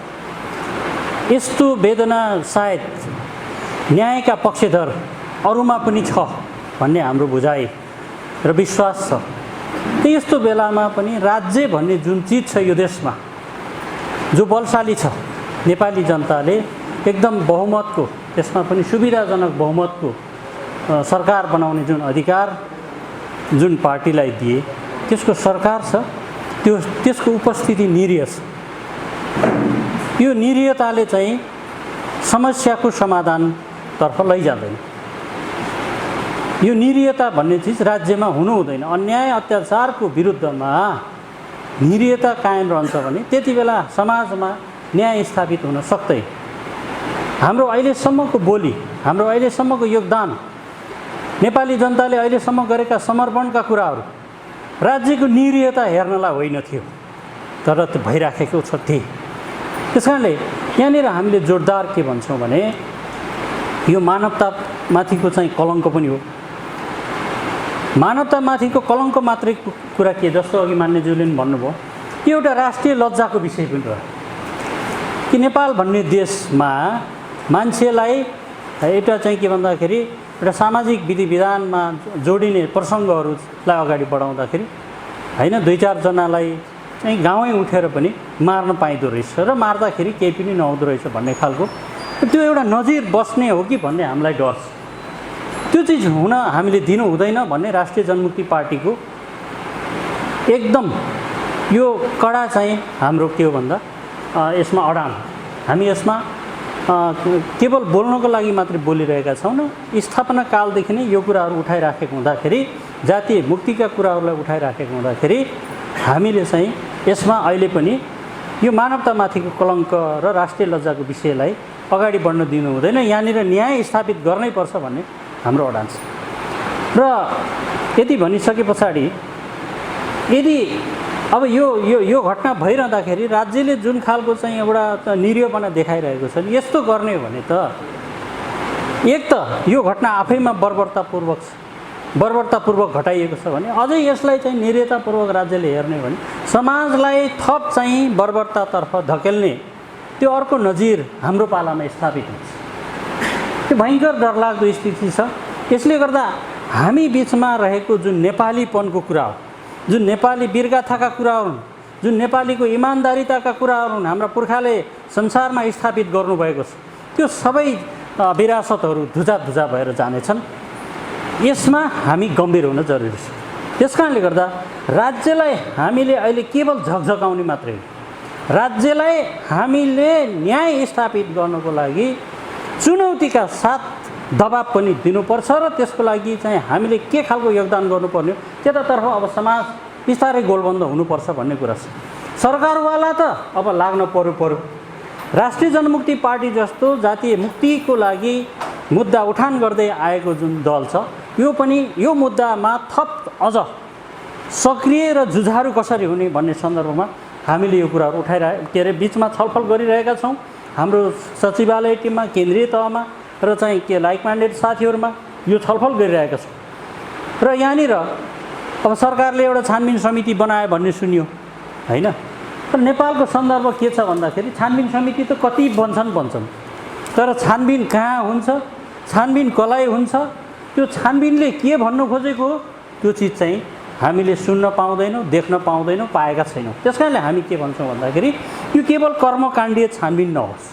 यस्तो वेदना सायद न्यायका पक्षधर अरूमा पनि छ भन्ने हाम्रो बुझाइ र विश्वास छ। यस्तो बेलामा पनि राज्य भन्ने जुन चिज छ यो देशमा, जो बलशाली छ, नेपाली जनताले एकदम बहुमतको, त्यसमा पनि सुविधाजनक बहुमतको सरकार बनाउने जुन अधिकार जुन पार्टीलाई दिए, त्यसको सरकार छ, त्यसको उपस्थिति निरीह छ। यो निरीहताले चाहिँ समस्याको समाधानतर्फ लैजाँदैन। यो निरीहता भन्ने चिज राज्यमा हुनु हुँदैन। अन्याय अत्याचारको विरुद्धमा निरीहता कायम रहन्छ भने त्यति बेला समाजमा न्याय स्थापित हुन सक्दैन। हाम्रो अहिलेसम्मको बोली, हाम्रो अहिलेसम्मको योगदान, नेपाली जनताले अहिलेसम्म गरेका समर्पणका कुराहरू राज्यको निरीहता हेर्नलाई होइन थियो, तर भइराखेको छ। त्यस कारणले यहाँनिर हामीले जोडदार के भन्छौँ भने यो मानवतामाथिको चाहिँ कलङ्क पनि हो। मानवतामाथिको कलङ्क मात्रै कुरा के, जस्तो अघि मान्यज्यूले पनि भन्नुभयो, यो एउटा राष्ट्रिय लज्जाको विषय पनि रह्यो कि नेपाल भन्ने देशमा मान्छेलाई एउटा चाहिँ के भन्दाखेरि एउटा सामाजिक विधि विधानमा जोडिने प्रसङ्गहरूलाई अगाडि बढाउँदाखेरि होइन, 2-4 जनालाई चाहिँ गाउँै उठेर पनि मार्न पाइँदो रहेछ र मार्दाखेरि केही पनि नहुँदो रहेछ भन्ने खालको त्यो एउटा नजिर बस्ने हो कि भन्ने हामीलाई डर छ। त्यो चिज हुन हामीले दिनु हुँदैन भन्ने राष्ट्रिय जनमुक्ति पार्टीको एकदम यो कडा चाहिँ हाम्रो के हो भन्दा यसमा अडान। हामी यसमा केवल बोल्नको लागि मात्रै बोलिरहेका छौँ न, स्थापना कालदेखि नै यो कुराहरू उठाइराखेको हुँदाखेरि, जातीय मुक्तिका कुराहरूलाई उठाइराखेको हुँदाखेरि हामीले चाहिँ यसमा अहिले पनि यो मानवतामाथिको कलङ्क र राष्ट्रिय लज्जाको विषयलाई अगाडि बढ्न दिनु हुँदैन। यहाँनिर न्याय स्थापित गर्नै पर्छ भन्ने हाम्रो अडान छ। र यति भनिसके पछाडि यदि अब यो घटना भइरहँदाखेरि राज्यले जुन खालको चाहिँ एउटा निरीहपना देखाइरहेको छ, यस्तो गर्ने हो भने त एक त यो घटना आफैमा बर्बरतापूर्वक घटाइएको छ भने अझै यसलाई चाहिँ निरीहतापूर्वक राज्यले हेर्ने हो भने समाजलाई थप चाहिँ बर्बरतातर्फ धकेल्ने त्यो अर्को नजिर हाम्रो पालामा स्थापित हुन्छ। त्यो भयङ्कर डरलाग्दो स्थिति छ। यसले गर्दा हामी बिचमा रहेको जुन नेपालीपनको कुरा हो, जुन नेपाली वीरगाथाका कुराहरू हुन्, जुन नेपालीको इमान्दारिताका कुराहरू हुन्, हाम्रा पुर्खाले संसारमा स्थापित गर्नुभएको छ, त्यो सबै विरासतहरू धुजा भएर जानेछन्। यसमा हामी गम्भीर हुन जरुरी छ। त्यस कारणले गर्दा राज्यलाई हामीले अहिले केवल झकझकाउने मात्रै हो, राज्यलाई हामीले न्याय स्थापित गर्नको लागि चुनौतीका साथ दबाब पनि दिनुपर्छ र त्यसको लागि चाहिँ हामीले के खालको योगदान गर्नुपर्ने हो त्यतातर्फ अब समाज बिस्तारै गोलबन्द हुनुपर्छ भन्ने कुरा छ। सरकारवाला त अब लाग्न पर्यो। राष्ट्रिय जनमुक्ति पार्टी जस्तो जातीय मुक्तिको लागि मुद्दा उठान गर्दै आएको जुन दल छ, यो पनि यो मुद्दामा थप अझ सक्रिय र जुझारु कसरी हुने भन्ने सन्दर्भमा हामीले यो कुराहरू बिचमा छलफल गरिरहेका छौँ। हाम्रो सचिवालय टिममा, केन्द्रीय तहमा र चाहिँ लाइक माइन्डेड साथीहरूमा यो छलफल गरिरहेका छौँ। र यहाँनिर अब सरकारले एउटा छानबिन समिति बनायो भन्ने सुनियो होइन, तर नेपालको सन्दर्भ के छ भन्दाखेरि छानबिन समिति त कति बन्छन्, तर छानबिन कहाँ हुन्छ, छानबिन कसलाई हुन्छ, त्यो छानबिनले के भन्नु खोजेको हो, त्यो चिज चाहिँ हामीले सुन्न पाउँदैनौँ, देख्न पाउँदैनौँ, पाएका छैनौँ। त्यस कारणले हामी के भन्छौँ भन्दाखेरि यो केवल कर्मकाण्डीय छानबिन नहोस्,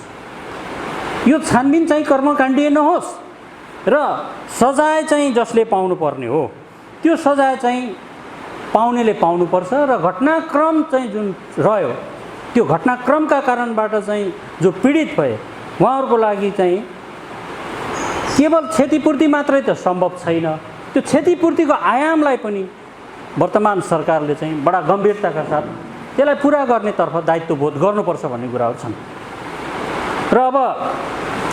यो छानबिन चाहिँ कर्मकाण्डीय नहोस् र सजाय चाहिँ जसले पाउनुपर्ने हो त्यो सजाय चाहिँ पाउनेले पाउनुपर्छ र घटनाक्रम चाहिँ जुन रह्यो त्यो घटनाक्रमका कारणबाट चाहिँ जो पीडित भए उहाँहरूको लागि चाहिँ केवल क्षतिपूर्ति मात्रै त सम्भव छैन, त्यो क्षतिपूर्तिको आयामलाई पनि वर्तमान सरकारले चाहिँ बडा गम्भीरताका साथ त्यसलाई पुरा गर्नेतर्फ दायित्वबोध गर्नुपर्छ भन्ने कुराहरू छन्। र अब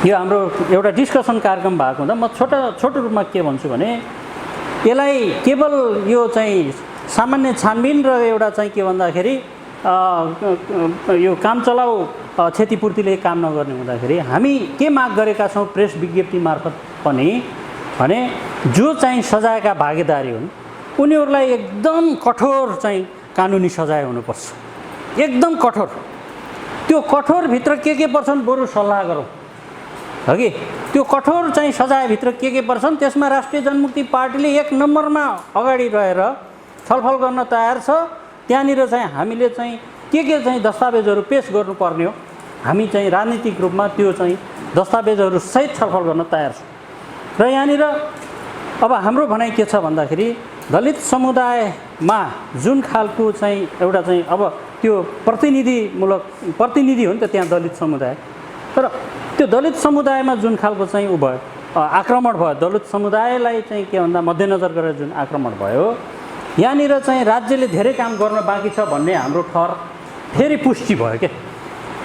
यो हाम्रो एउटा डिस्कसन कार्यक्रम भएको हुँदा म छोटो रूपमा के भन्छु भने यसलाई केवल यो चाहिँ सामान्य छानबिन र एउटा चाहिँ के भन्दाखेरि यो काम चलाउ क्षतिपूर्तिले काम नगर्ने हुँदाखेरि हामी के माग गरेका छौँ प्रेस विज्ञप्ति मार्फत पनि भने जो चाहिँ सजायका भागीदारी हुन् उनीहरूलाई एकदम कठोर चाहिँ कानुनी सजाय हुनुपर्छ, एकदम कठोर। त्यो कठोरभित्र के पर्छन् बरु सल्लाह गरौँ हगि, त्यो कठोर चाहिँ सजायभित्र के पर्छन् त्यसमा राष्ट्रिय जनमुक्ति पार्टीले 1 नम्बरमा अगाडि रहेर छलफल गर्न तयार छ। त्यहाँनिर चाहिँ हामीले चाहिँ के चाहिँ दस्तावेजहरू पेश गर्नुपर्ने हो, हामी चाहिँ राजनीतिक रूपमा त्यो चाहिँ दस्तावेजहरू सहित छलफल गर्न तयार छौँ। र यहाँनिर अब हाम्रो भनाइ के छ भन्दाखेरि दलित समुदायमा जुन खालको चाहिँ एउटा चाहिँ अब त्यो प्रतिनिधि हो नि त त्यहाँ दलित समुदाय, तर त्यो दलित समुदायमा जुन खालको चाहिँ उ भयो आक्रमण भयो, दलित समुदायलाई चाहिँ के भन्दा मध्यनजर गरेर जुन आक्रमण भयो, यहाँनिर चाहिँ राज्यले धेरै काम गर्न बाँकी छ भन्ने हाम्रो ठहर फेरि पुष्टि भयो क्या।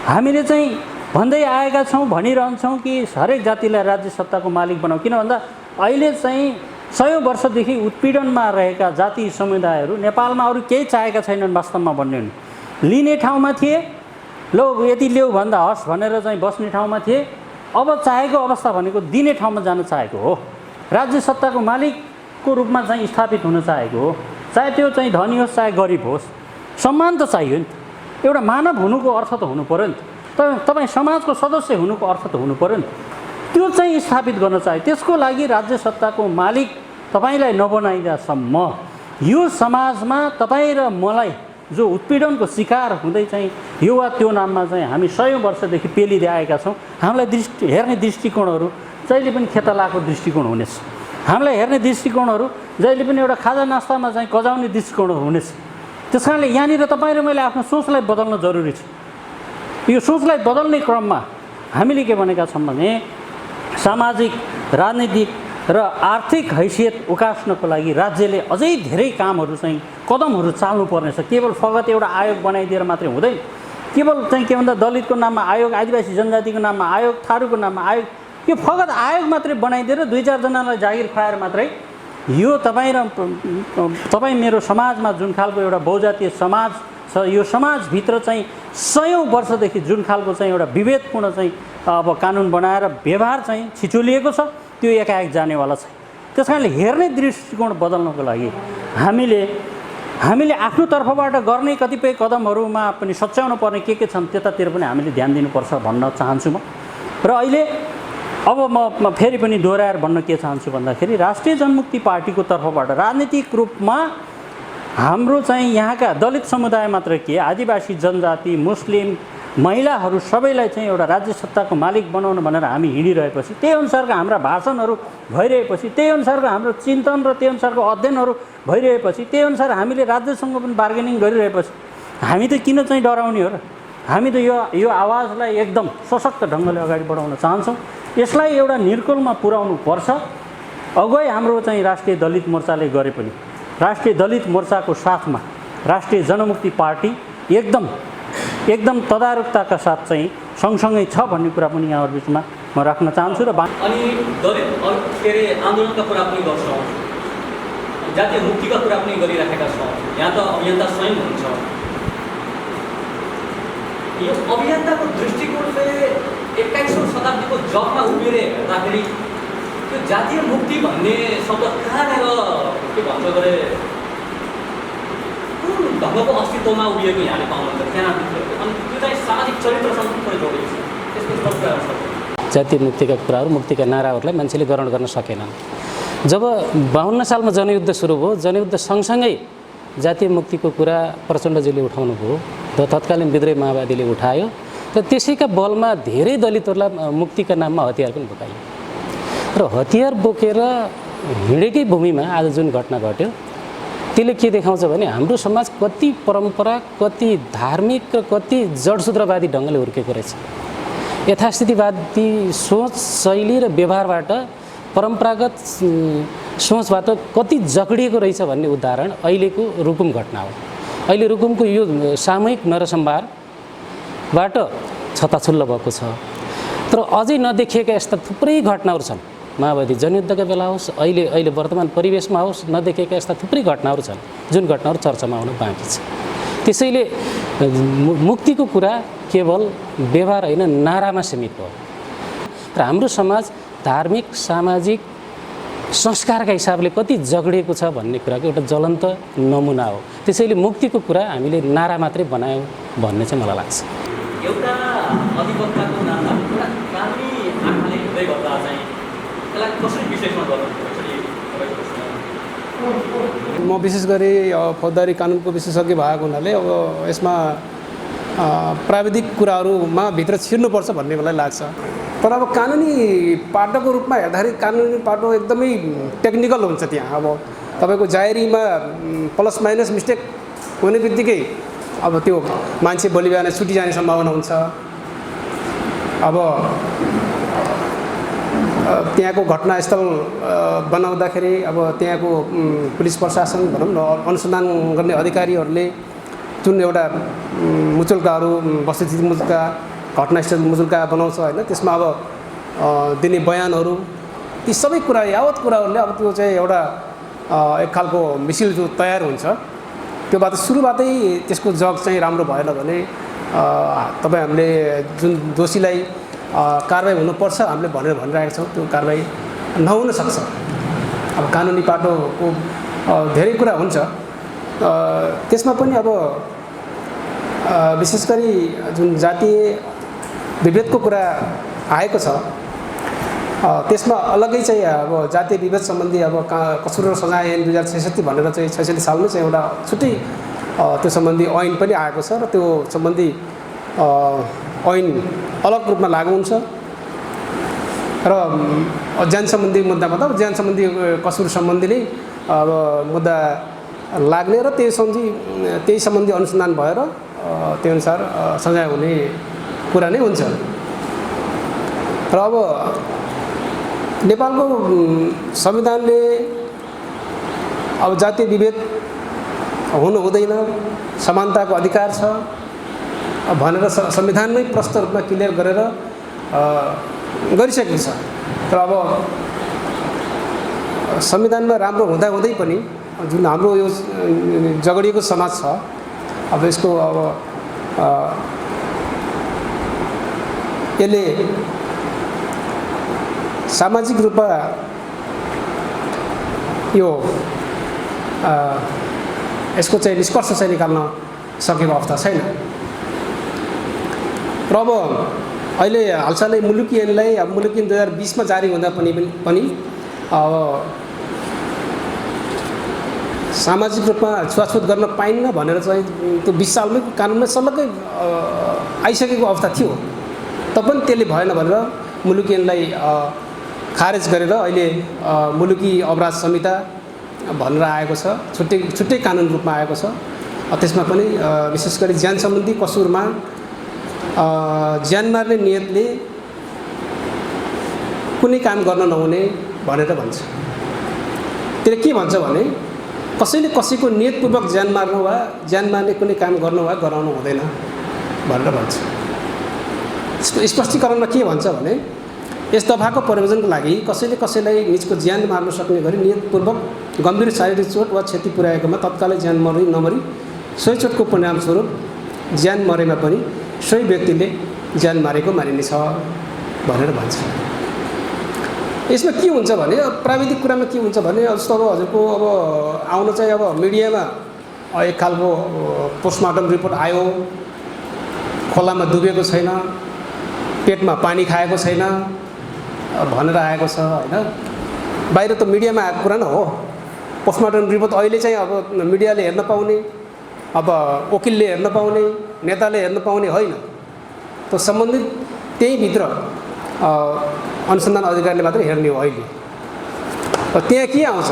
हामीले चाहिँ भन्दै आएका छौँ, भनिरहन्छौँ कि हरेक जातिलाई राज्य सत्ताको मालिक बनाऊ, किन भन्दा अहिले चाहिँ 100 वर्षदेखि उत्पीडनमा रहेका जाति समुदायहरू नेपालमा अरू केही चाहेका छैनन् वास्तवमा भन्ने हो भने। लिने ठाउँमा थिए, लो यति ल्याऊ भन्दा हस् भनेर चाहिँ बस्ने ठाउँमा थिए, अब चाहेको अवस्था भनेको दिने ठाउँमा जान चाहेको हो, राज्य सत्ताको मालिकको रूपमा चाहिँ स्थापित हुन चाहेको हो। चाहे त्यो चाहिँ धनी होस् चाहे गरिब होस्, सम्मान त चाहियो नि त। एउटा मानव हुनुको अर्थ त हुनु पऱ्यो नि त। तपाईँ समाजको सदस्य हुनुको अर्थ त हुनु पऱ्यो नि त। त्यो चाहिँ स्थापित गर्न चाह्यो। त्यसको लागि राज्य सत्ताको मालिक तपाईँलाई नबनाइदासम्म यो समाजमा तपाईँ र मलाई जो उत्पीडनको शिकार हुँदै चाहिँ यो वा त्यो नाममा चाहिँ हामी 100 वर्षदेखि पेलिँदै आएका छौँ, हामीलाई हेर्ने दृष्टिकोणहरू जहिले पनि खेतलाको दृष्टिकोण हुनेछ। हामीलाई हेर्ने दृष्टिकोणहरू जहिले पनि एउटा खाजा नास्तामा चाहिँ कजाउने दृष्टिकोणहरू हुनेछ। त्यस कारणले यहाँनिर तपाईँ र मैले आफ्नो सोचलाई बदल्न जरुरी छ। यो सोचलाई बदल्ने क्रममा हामीले के भनेका छौँ भने सामाजिक, राजनीतिक र आर्थिक हैसियत उकास्नको लागि राज्यले अझै धेरै कामहरू चाहिँ कदमहरू चाल्नुपर्नेछ। केवल फगत एउटा आयोग बनाइदिएर मात्रै हुँदैन। केवल चाहिँ के भन्दा दलितको नाममा आयोग, आदिवासी जनजातिको नाममा आयोग, थारूको नाममा आयोग, यो फगत आयोग मात्रै बनाइदिएर 2-4 जनालाई जागिर खुवाएर मात्रै यो तपाईँ मेरो समाजमा जुन खालको एउटा बहुजातीय समाज छ, यो समाजभित्र चाहिँ 100 वर्षदेखि जुन खालको चाहिँ एउटा विभेदपूर्ण चाहिँ अब कानुन बनाएर व्यवहार चाहिँ छिचोलिएको छ, त्यो एकाएक जानेवाला छ। त्यस कारणले हेर्ने दृष्टिकोण बदल्नको लागि हामीले आफ्नो तर्फबाट गर्ने कतिपय कदमहरूमा पनि सच्याउनु पर्ने के छन् त्यतातिर पनि हामीले ध्यान दिनुपर्छ भन्न चाहन्छु म। र अहिले अब म फेरि पनि दोहोऱ्याएर भन्न के चाहन्छु भन्दाखेरि राष्ट्रिय जनमुक्ति पार्टीको तर्फबाट राजनीतिक रूपमा हाम्रो चाहिँ यहाँका दलित समुदाय मात्र के, आदिवासी जनजाति, मुस्लिम, महिलाहरू सबैलाई चाहिँ एउटा राज्य सत्ताको मालिक बनाउनु भनेर हामी हिँडिरहेपछि, त्यही अनुसारको हाम्रा भाषणहरू भइरहेपछि, त्यही अनुसारको हाम्रो चिन्तन र त्यही अनुसारको अध्ययनहरू भइरहेपछि, त्यही अनुसार हामीले राज्यसँग पनि बार्गेनिङ गरिरहेपछि हामी त किन चाहिँ डराउने हो र? हामी त यो आवाजलाई एकदम सशक्त ढङ्गले अगाडि बढाउन चाहन्छौँ। यसलाई एउटा निर्कुलमा पुर्याउनु पर्छ। अगुवाई हाम्रो चाहिँ राष्ट्रिय दलित मोर्चाले गरे पनि राष्ट्रिय दलित मोर्चाको साथमा राष्ट्रिय जनमुक्ति पार्टी एकदम तदारुकताका साथ चाहिँ सँगसँगै छ भन्ने कुरा पनि यहाँहरू बिचमा म राख्न चाहन्छु। र अनि दलित आन्दोलनका कुरा पनि गर्छौँ, जातीय मुक्तिका कुरा पनि गरिराखेका छौँ। यहाँ त अभियन्ता स्वयं हुनुहुन्छ। यो अभियन्ताको दृष्टिकोणले 21औं शताब्दीको जगमा उभिएर हेर्दाखेरि त्यो जातीय मुक्ति भन्ने शब्द कहाँनिर के भन्छ गरे कुन ढङ्गको अस्तित्वमा उभिएको यहाँले पाउनुहुन्छ त्यहाँभित्र? अनि त्यो चाहिँ सामाजिक चरित्रसँग पनि जोडिएको छ। त्यसको कुराहरू छ। जातीय मुक्तिका कुराहरू, मुक्तिका नाराहरूलाई मान्छेले ग्रहण गर्न सकेनन्। जब 52 सालमा जनयुद्ध सुरु भयो, जनयुद्ध सँगसँगै जातीय मुक्तिको कुरा प्रचण्डजीले उठाउनु भयो, तत्कालीन विद्रोही माओवादीले उठायो र त्यसैका बलमा धेरै दलितहरूलाई मुक्तिका नाममा हतियार पनि बोकाइयो। र हतियार बोकेर हिँडेकै भूमिमा आज जुन घटना घट्यो त्यसले के देखाउँछ भने हाम्रो समाज कति परम्परा, कति धार्मिक र कति जडसूत्रवादी ढङ्गले हुर्केको रहेछ। यथास्थितिवादी सोच, शैली र व्यवहारबाट, परम्परागत सोचबाट कति जक्डिएको रहेछ भन्ने उदाहरण अहिलेको रुकुम घटना हो। अहिले रुकुमको यो सामूहिक नरसंहारबाट छताछुल्ल भएको छ। तर अझै नदेखिएका यस्ता थुप्रै घटनाहरू छन्। माओवादी जनयुद्धका बेला होस्, अहिले वर्तमान परिवेशमा होस्, नदेखिएका यस्ता थुप्रै घटनाहरू छन् जुन घटनाहरू चर्चामा आउन बाँकी छ। त्यसैले मुक्तिको कुरा केवल व्यवहार होइन, नारामा सीमित हो। र हाम्रो समाज धार्मिक, सामाजिक, संस्कारका हिसाबले कति जगडिएको छ भन्ने कुराको एउटा ज्वलन्त नमुना हो। त्यसैले मुक्तिको कुरा हामीले नारा मात्रै बनायौँ भन्ने चाहिँ मलाई लाग्छ। एउटा अधिवक्ताको नाममा एउटा कानुनी आँखाले हुँदै गर्दा चाहिँ त्यसलाई कसरी विश्लेषण गर्नुपर्छ? म विशेष गरी फौजदारी कानुनको विशेषज्ञ भएको हुनाले अब यसमा प्राविधिक कुराहरूमा भित्र छिर्नुपर्छ भन्ने मलाई लाग्छ। तर अब कानुनी पाटोको रूपमा हेर्दाखेरि कानुनी पाटो एकदमै टेक्निकल हुन्छ। त्यहाँ अब तपाईँको जाहेरीमा प्लस माइनस मिस्टेक हुने बित्तिकै अब त्यो मान्छे भोलि बिहान छुट्टी जाने सम्भावना हुन्छ। अब त्यहाँको घटनास्थल बनाउँदाखेरि अब त्यहाँको पुलिस प्रशासन भनौँ न अनुसन्धान गर्ने अधिकारीहरूले जुन एउटा मुचुल्काहरू वस्तुस्थिति मुचुल्का घटनास्थल मुचुल्का बनाउँछ होइन, त्यसमा अब दिने बयानहरू ती सबै कुरा यावत कुराहरूले अब त्यो चाहिँ एउटा एक खालको मिसिल जो तयार हुन्छ त्योबाट सुरुबाटै त्यसको जग चाहिँ राम्रो भएन भने तपाईँ हामीले जुन दोषीलाई कारबाही हुनुपर्छ हामीले भनिरहेका छौँ त्यो कारबाही नहुन सक्छ। अब कानुनी पाटोको धेरै कुरा हुन्छ। त्यसमा पनि अब विशेष गरी जुन जातीय विभेदको कुरा आएको छ त्यसमा अलग्गै चाहिँ अब जातीय विभेद सम्बन्धी अब कसुर र सजाय ऐन 2066 भनेर चाहिँ 66 सालमै चाहिँ एउटा छुट्टै त्यो सम्बन्धी ऐन पनि आएको छ र त्यो सम्बन्धी ऐन अलग रूपमा लागू हुन्छ र ज्यान सम्बन्धी मुद्दामा त ज्यान सम्बन्धी कसुर सम्बन्धी नै अब मुद्दा लाग्ने र त्यही सम्बन्धी अनुसन्धान भएर त्यो अनुसार सजाय हुने कुरा नै हुन्छ। र अब नेपालको संविधानले अब जातीय विभेद हुनु हुँदैन, समानताको अधिकार छ भनेर संविधानमै प्रष्ट रूपमा क्लियर गरेर गरिसकेको छ। तर अब संविधानमा राम्रो हुँदाहुँदै पनि जुन हाम्रो यो जगडिएको समाज छ अब यसको अब यसले सामाजिक रूपमा यो यसको चाहिँ निष्कर्ष चाहिँ निकाल्न सकेको अवस्था छैन। र अब अहिले हालसालै मुलुकी ऐनलाई अब मुलुकी ऐन 2020 मा जारी हुँदा पनि अब सामाजिक रूपमा छुवाछुत गर्न पाइन्न भनेर चाहिँ त्यो 20 सालमै कानुनमा सल्लकै आइसकेको अवस्था थियो। तपनि त्यसले भएन भनेर मुलुकी ऐनलाई खारेज गरेर अहिले मुलुकी अपराध संहिता भनेर आएको छ, छुट्टै कानुन रूपमा आएको छ। त्यसमा पनि विशेष गरी ज्यान सम्बन्धी कसुरमा ज्यान मार्ने नियतले कुनै काम गर्न नहुने भनेर भन्छ। त्यसले के भन्छ भने कसैले कसैको नियतपूर्वक ज्यान मार्नु वा ज्यान मार्ने कुनै काम गर्नु वा गराउनु हुँदैन भनेर भन्छ। यसको स्पष्टीकरणमा के भन्छ भने यस दफाको प्रयोजनको लागि कसैले कसैलाई निजको ज्यान मार्न सक्ने गरी नियतपूर्वक गम्भीर शारीरिक चोट वा क्षति पुर्याएकोमा तत्कालै ज्यान नमरी सोही चोटको परिणामस्वरूप ज्यान मरेमा पनि सोही व्यक्तिले ज्यान मारेको मानिनेछ भनेर भन्छ। यसमा के हुन्छ भने प्राविधिक कुरामा के हुन्छ भने जस्तो अब हजुरको अब आउन चाहिँ अब मिडियामा एक खालको पोस्टमार्टम रिपोर्ट आयो, खोलामा डुबेको छैन, पेटमा पानी खाएको छैन भनेर आएको छ होइन। बाहिर त मिडियामा आएको कुरा न हो। पोस्टमार्टम रिपोर्ट अहिले चाहिँ अब मिडियाले हेर्न पाउने, अब वकिलले हेर्न पाउने, नेताले हेर्न पाउने होइन। त्यो सम्बन्धित त्यहीँभित्र अनुसन्धान अधिकारीले मात्रै हेर्ने हो अहिले। त्यहाँ के आउँछ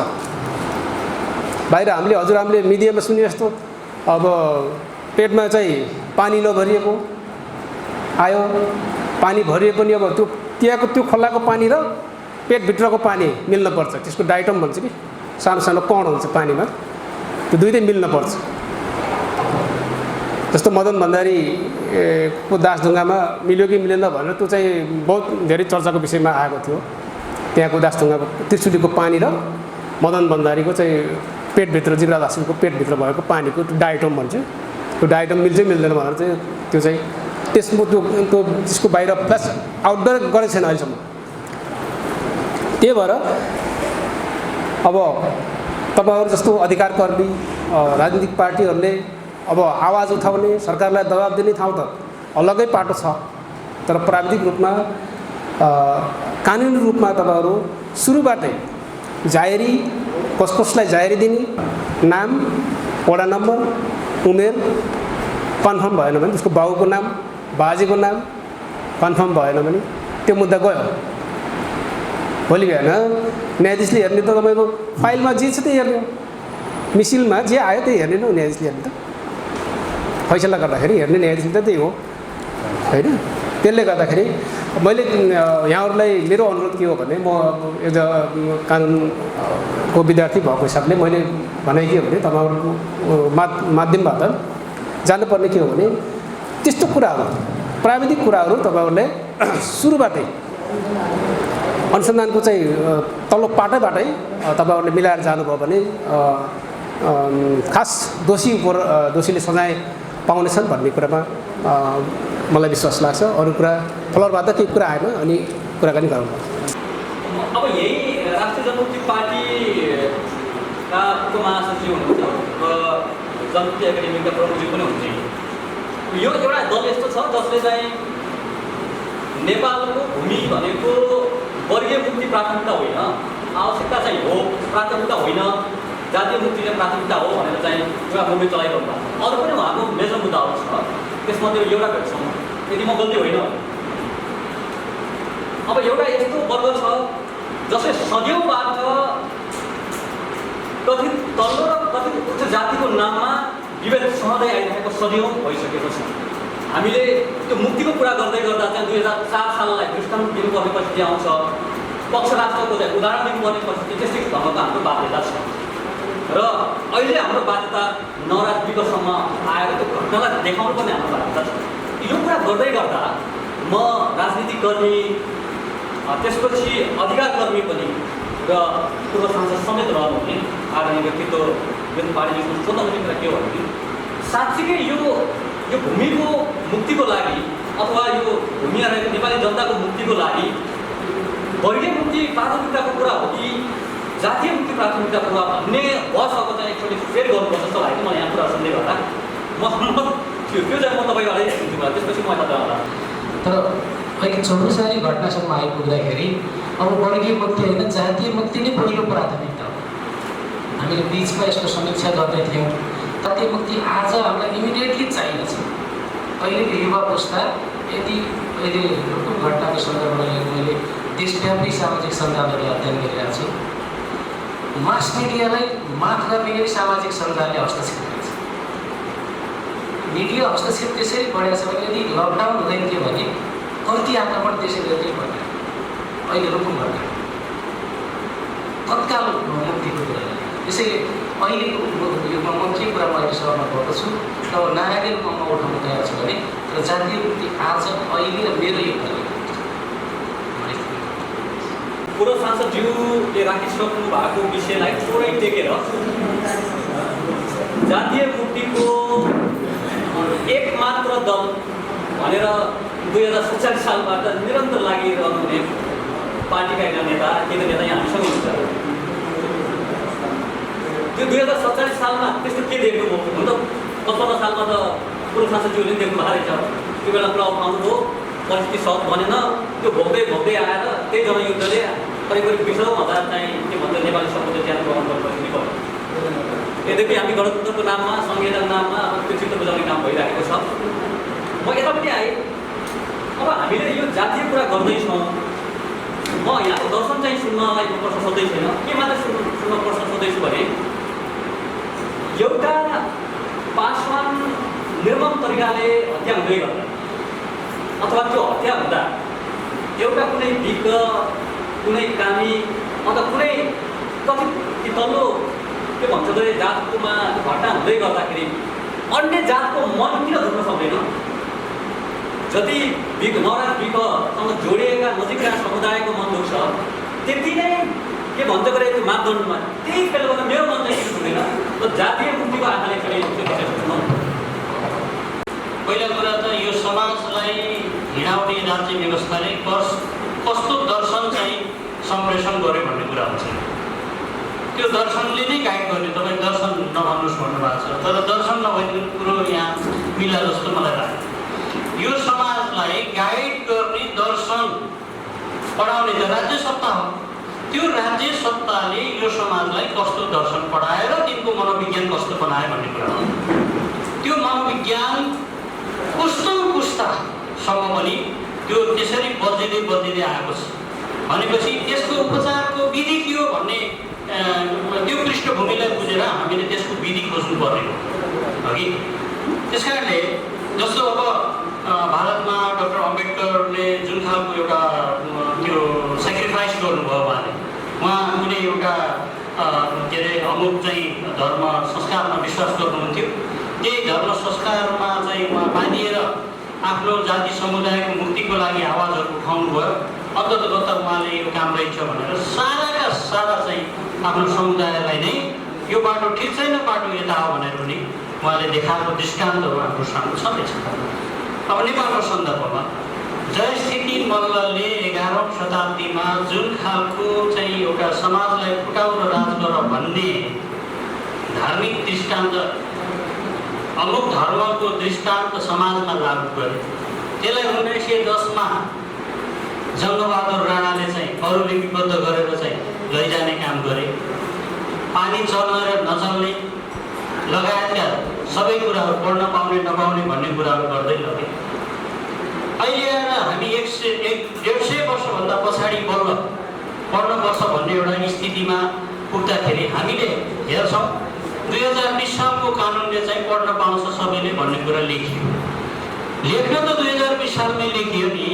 बाहिर हामीले मिडियामा सुने जस्तो अब पेटमा चाहिँ पानी नभरिएको आयो, पानी भरिए पनि अब त्यहाँको त्यो खोलाको पानी र पेटभित्रको पानी मिल्न पर्छ। त्यसको डाइटम भन्छ कि सानो सानो कण हुन्छ पानीमा, त्यो दुइटै मिल्न पर्छ। जस्तो मदन भण्डारी को दासढुङ्गामा मिल्यो कि मिलेन भनेर त्यो चाहिँ बहुत धेरै चर्चाको विषयमा आएको थियो। त्यहाँको दासढुङ्गाको त्रिशुलीको पानी र मदन भण्डारीको चाहिँ पेटभित्र जिब्रावासीको पेटभित्र भएको पानीको डाइटम भन्छ, त्यो डाइटम मिल्छ मिल्दैन भनेर चाहिँ त्यो चाहिँ त्यसको बाहिर फ्ल्यास आउट गरेको छैन अहिलेसम्म। त्यही भएर अब तपाईँहरू जस्तो अधिकारकर्मी राजनीतिक पार्टीहरूले अब आवाज उठाउने, सरकारलाई दबाब दिने ठाउँ त अलग्गै पाटो छ। तर प्राविधिक रूपमा कानुनी रूपमा तपाईँहरू सुरुबाटै जाहेरी कसलाई जाहेरी दिने, नाम, वडा नम्बर, उमेर कन्फर्म भएन भने उसको बाउको नाम बाजेको नाम कन्फर्म भएन भने त्यो मुद्दा गयो। भोलि बिहान न्यायाधीशले हेर्ने त तपाईँको फाइलमा जे छ त्यही हेर्ने हो, मिसिलमा जे आयो त्यही हेर्ने हो न्यायाधीशले हेर्ने त, फैसला गर्दाखेरि हेर्ने न्यायाधीशले त त्यही हो होइन। त्यसले गर्दाखेरि मैले यहाँहरूलाई मेरो अनुरोध के हो भने म एउटा कानुनको विद्यार्थी भएको हिसाबले मैले भने के हो भने तपाईँहरूको माध्यमबाट जानुपर्ने के हो भने त्यस्तो कुराहरू प्राविधिक कुराहरू तपाईँहरूले सुरुबाटै अनुसन्धानको चाहिँ तल्लो पाटैबाटै तपाईँहरूले मिलाएर जानुभयो भने खास दोषीले सजाय पाउनेछन् भन्ने कुरामा मलाई विश्वास लाग्छ। अरू कुरा फ्लोरबाट केही कुरा आएन अनि कुराकानी गरौँ। अब यही राष्ट्रिय जनमुक्ति पार्टीका उपमहासचिव हुनुहुन्छ र जनमुक्ति एकाडेमीका प्रमुखजी पनि हुनुहुन्छ। यो एउटा दल यस्तो छ जसले चाहिँ नेपालको भूमि भनेको वर्गीय मुक्ति प्राथमिकता होइन, आवश्यकता चाहिँ हो, प्राथमिकता होइन, जातीय मुक्ति नै प्राथमिकता हो भनेर चाहिँ एउटा मुभमेन्ट चलाइरहनु भएको छ। अरू पनि उहाँको मेजर मुद्दाहरू छ, त्यसमध्ये एउटा भेट्छौँ यदि म गल्ती होइन। अब एउटा यस्तो वर्ग छ जसले सदियौँबाट कथित तल्लो र कथित उच्च जातिको नाममा विभेद सहँदै आइरहेको सदियौँ भइसकेको छ। हामीले त्यो मुक्तिको कुरा गर्दै गर्दा चाहिँ 2004 साललाई दृष्टान्त दिनुपर्ने परिस्थिति आउँछ, पक्ष राष्ट्रको चाहिँ उदाहरण दिनुपर्ने परिस्थिति त्यस्तै ढङ्गको हाम्रो बाध्यता छ र अहिले हाम्रो बाध्यता नवरात्रिकोसम्म आएर त्यो घटनालाई देखाउनु पर्ने हाम्रो बाध्यता छ। यो कुरा गर्दै गर्दा म राजनीतिक कर्मी त्यसपछि अधिकारकर्मी पनि र पूर्व सांसद समेत रहनुहुने आदरणीय व्यक्तित्व जुन पार्टीको सोध्नुहुने कुरा के हो भने साँच्चीकै यो भूमिको मुक्तिको लागि अथवा यो भूमिमा रहेको नेपाली जनताको मुक्तिको लागि वर्गीय मुक्ति प्राथमिकताको कुरा हो कि जातीय मुक्ति प्राथमिकताको कुरा भन्ने बसको चाहिँ एकचोटि फेर गर्नुपर्छ जस्तो लाग्यो। मलाई यहाँ कुरा सुन्दै गर्दा त्यो चाहिँ म तपाईँबाटै सुन्छु होला, त्यसपछि म यता होला। तर अहिले 24 घटनासम्म आइपुग्दाखेरि अब वर्गीय मुक्ति होइन जातीय मुक्ति नै पहिलो प्राथमिकता हो। हामीले बिचमा यसको समीक्षा गर्दै थियौँ। जातीय मुक्ति आज हामीलाई इमिडिएटली चाहिन्छ। अहिलेको युवा पुस्ता यदि अहिले घटनाको सन्दर्भमा मैले देशव्यापी सामाजिक सञ्जालहरू अध्ययन गरिरहेको छु। मास मिडियालाई माफ गर्ने गरी सामाजिक सञ्जालले हस्तक्षेप गर्छ। मिडिया हस्तक्षेप त्यसरी बढेको छ भने यदि लकडाउन हुँदैन थियो भने कति आक्रमण त्यसरी गर्दै पर्दैन। अहिले रुकुम घटना तत्काल मुक्तिको कुरा त्यसैले अहिलेको युगमा म के कुरा मैले सहमत भएको छु तब नारायणी रूपमा म उठाउन तयार छु भने तर जातीय मुक्ति आज अहिले र मेरो युगमा पूर्व सांसदज्यूले राखिसक्नु भएको विषयलाई थोरै टेकेर जातीय मुक्तिको एकमात्र दल भनेर 2047 सालबाट निरन्तर लागिरहनुहुने पार्टीका एकजना नेता केन्द्र नेता यहाँ हामीसँग हुन्छ। त्यो 2047 सालमा त्यस्तो के देख्नुभयो? हुन त 55 सालमा त पूर्व सांसदज्यूले देख्नु भएको रहेछ। त्यो बेला कुरा उठाउनुभयो, परिस्थिति सहज बनेन, त्यो भोग्दै भोग्दै आएर त्यही जनयुद्धले करिब 20,000 चाहिँ के भन्छ नेपाली समुदाय ज्यान ग्रहण गर्ने परिस्थिति भयो। यद्यपि हामी गणतन्त्रको नाममा संविधानको नाममा अब त्यो चित्त बुझाउने काम भइरहेको छ। म यतापट्टि आएँ। अब हामीले यो जातीय कुरा गर्दैछौँ, म यहाँको दर्शन चाहिँ सुन्नलाई म प्रश्न सोध्दै छैन। के मात्र सुन्न प्रश्न सोध्दैछु भने एउटा पासवान निर्मम तरिकाले हत्या हुँदै गर्दा अथवा त्यो हत्या हुँदा एउटा कुनै विज्ञ कुनै कामी अथवा कुनै कथित तल्लो के भन्छ भने जातकोमा घटना हुँदै गर्दाखेरि अन्य जातको मन किन दुख्न सक्दैन? जति नराज विकसँग जोडिएका नजिकका समुदायको मन दुख्छ त्यति नै के भन्छ गरे त्यो मापदण्डमा त्यही फेल गर्दा मेरो मन चाहिँ किन दुख्दैन? र जातीय मुक्तिको आँखाले फेरि त्यो विषय सोच्नु। पहिला कुरा त यो समाजलाई हिँडाउने राज्य व्यवस्थाले कस्तो दर्शन चाहिँ सम्प्रेषण गर्यो भन्ने कुरा हुन्छ। त्यो दर्शनले नै गाइड गर्ने। तपाईँ दर्शन नभन्नुहोस् भन्नुभएको छ, तर दर्शन नभएको कुरो यहाँ मिला जस्तो मलाई लाग्छ। यो समाजलाई गाइड गर्ने दर्शन पढाउने त राज्य सत्ता हो। त्यो राज्य सत्ताले यो समाजलाई कस्तो दर्शन पढाएर तिनको मनोविज्ञान कस्तो बनायो भन्ने कुरा हो। त्यो मनोविज्ञान पुस्तासम्म पनि त्यो त्यसरी बल्झिँदै आएको छ भनेपछि त्यसको उपचारको विधि के हो भन्ने त्यो पृष्ठभूमिलाई बुझेर हामीले त्यसको विधि खोज्नु पर्ने हो अघि। त्यस कारणले जस्तो अब भारतमा डाक्टर अम्बेडकरले जुन खालको एउटा त्यो सेक्रिफाइस गर्नुभयो उहाँ कुनै एउटा के अरे अमुक चाहिँ धर्म संस्कारमा विश्वास गर्नुहुन्थ्यो, त्यही धर्म संस्कारमा चाहिँ उहाँ बाँधिएर आफ्नो जाति समुदायको मुक्तिको लागि आवाजहरू उठाउनु भयो। अन्ततगत उहाँले यो काम रहेछ भनेर साराका सारा चाहिँ आफ्नो समुदायलाई नै यो बाटो ठिक छैन, बाटो यता हो भनेर पनि उहाँले देखाएको दृष्टान्तहरू हाम्रो सामु छँदैछ। अब नेपालको सन्दर्भमा जयस्थिति मल्लले 11औं शताब्दीमा जुन खालको चाहिँ एउटा समाजलाई फुटाउन राज गर भन्ने धार्मिक दृष्टान्त, अमुक धर्मको दृष्टान्त समाजमा लागू गरे, त्यसलाई 1910मा जङ्गबहादुर राणाले चाहिँ अरू लिपिबद्ध गरेर चाहिँ लैजाने काम गरे। पानी चल्न र नचल्ने लगायतका सबै कुराहरू पढ्न पाउने नपाउने भन्ने कुराहरू गर्दै लगे। अहिले आएर हामी 100-150 वर्षभन्दा पछाडि बल्ल पढ्नुपर्छ भन्ने एउटा स्थितिमा पुग्दाखेरि हामीले हेर्छौँ 2020 सालको कानुनले चाहिँ पढ्न पाउँछ सबैले भन्ने कुरा लेखियो। लेख्न त 2020 सालमै लेखियो नि,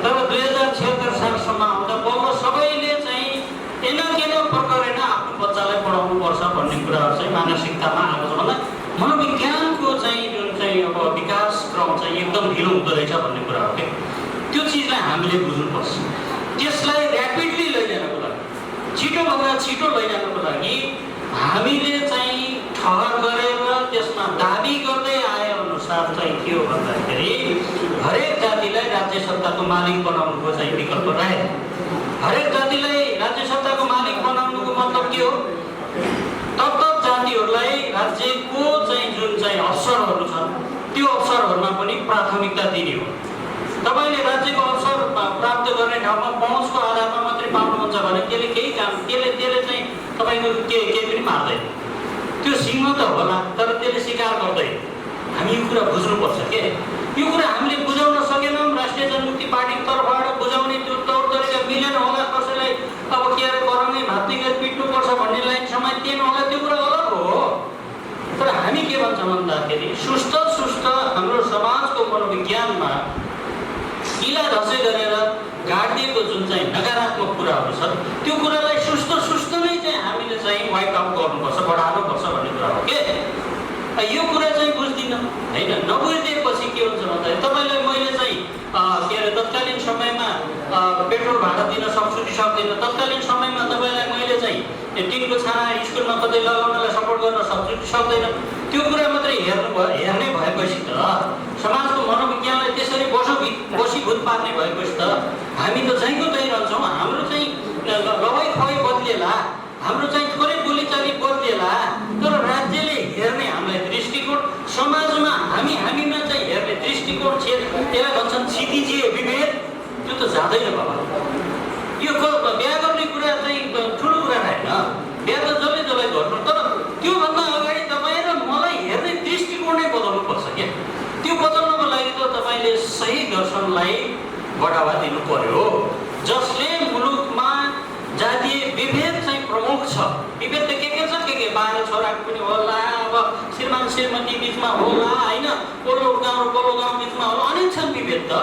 तर 2076 सालसम्म आउँदा बल्ल सबैले चाहिँ केन प्रकारेण आफ्नो बच्चालाई पढाउनु पर्छ भन्ने कुराहरू चाहिँ मानसिकतामा आएको छ। भन्दा मनोविज्ञानको चाहिँ जुन चाहिँ अब विकास क्रम चाहिँ एकदम ढिलो हुँदो रहेछ भन्ने कुरा हो क्या। त्यो चिजलाई हामीले बुझ्नुपर्छ। त्यसलाई ऱ्यापिडली लैजानको लागि, छिटोभन्दा छिटो लैजानको लागि हामीले चाहिँ ठहर गरेर त्यसमा दाबी गर्दै आए अनुसार चाहिँ के हो भन्दाखेरि हरेक जातिलाई राज्य सत्ताको मालिक बनाउनुको चाहिँ विकल्प रहे। हरेक जातिलाई राज्य सत्ताको मालिक बनाउनुको मतलब के हो? तब जातिहरूलाई राज्यको चाहिँ जुन चाहिँ अवसरहरू छन् त्यो अवसरहरूमा पनि प्राथमिकता दिने हो। तपाईँले राज्यको अवसर प्राप्त गर्ने ठाउँमा पहुँचको आधारमा मात्रै पाउनुहुन्छ भने त्यसले केही काम त्यसले चाहिँ तपाईँको केही पनि मार्दैन। त्यो सिंह त होला तर त्यसले स्वीकार गर्दैन। हामी यो कुरा बुझ्नुपर्छ के। यो कुरा हामीले बुझाउन सकेनौँ, राष्ट्रिय जनमुक्ति पार्टीको तर्फबाट बुझाउने त्यो तौर तरिका मिलेन होला, कसैलाई अब के अरे गरमै भात्ने गरी पिट्नुपर्छ भन्ने लाइनसम्म दिएन होला, त्यो कुरा अलग हो। तर हामी के भन्छौँ भन्दाखेरि सुस्त हाम्रो समाजको मनोविज्ञानमा किला धसे गरेर गाडिदिएको जुन चाहिँ नकारात्मक कुराहरू छ त्यो कुरालाई सुस्त नै चाहिँ हामीले चाहिँ वाइप आउट गर्नुपर्छ, बढाउनुपर्छ भन्ने कुरा हो के। यो कुरा चाहिँ बुझ्दिनँ होइन। नबुझिदिएपछि के हुन्छ भन्दाखेरि तपाईँलाई मैले चाहिँ के अरे तत्कालीन समयमा पेट्रोल भाडा दिन सक्छु कि सक्दिनँ, तत्कालीन समयमा तपाईँलाई मैले चाहिँ टिनको छाना स्कुलमा कतै लगाउनलाई सपोर्ट गर्न सक्छु कि सक्दैन, त्यो कुरा मात्रै हेर्ने भएपछि त समाजको मनोविज्ञानलाई त्यसरी बसीभूत पार्ने भएपछि त हामी त जहीँको त्यहीँ रहन्छौँ। हाम्रो चाहिँ लवाई खुवाई बदलिएला, हाम्रो चाहिँ थोरै बोलीचाली बदलिएला, तर राज्यले हेर्ने हामीलाई दृष्टिकोण, समाजमा हामीमा चाहिँ हेर्ने दृष्टिकोण त्यसलाई भन्छन् क्षितिजीय विभेद, त्यो त जाँदैन बाबा। यो बिहा गर्ने कुरा चाहिँ ठुलो कुरा होइन, बिहा त जसले गर्नु, तर त्योभन्दा अगाडि तपाईँ र मलाई हेर्ने दृष्टिकोण नै बदल्नुपर्छ क्या। त्यो बदल्नको लागि त तपाईँले सही दर्शनलाई बढावा दिनु पर्यो, जसले मुलुकमा जातीय विभेद चाहिँ प्रमुख छ। विभेद त के छ, के बाह्र छोराको पनि होला, अब श्रीमान श्रीमती बिचमा होला होइन, पल्लो गाउँ र पल्लो गाउँ बिचमा होला, अनेक छन् विभेद त।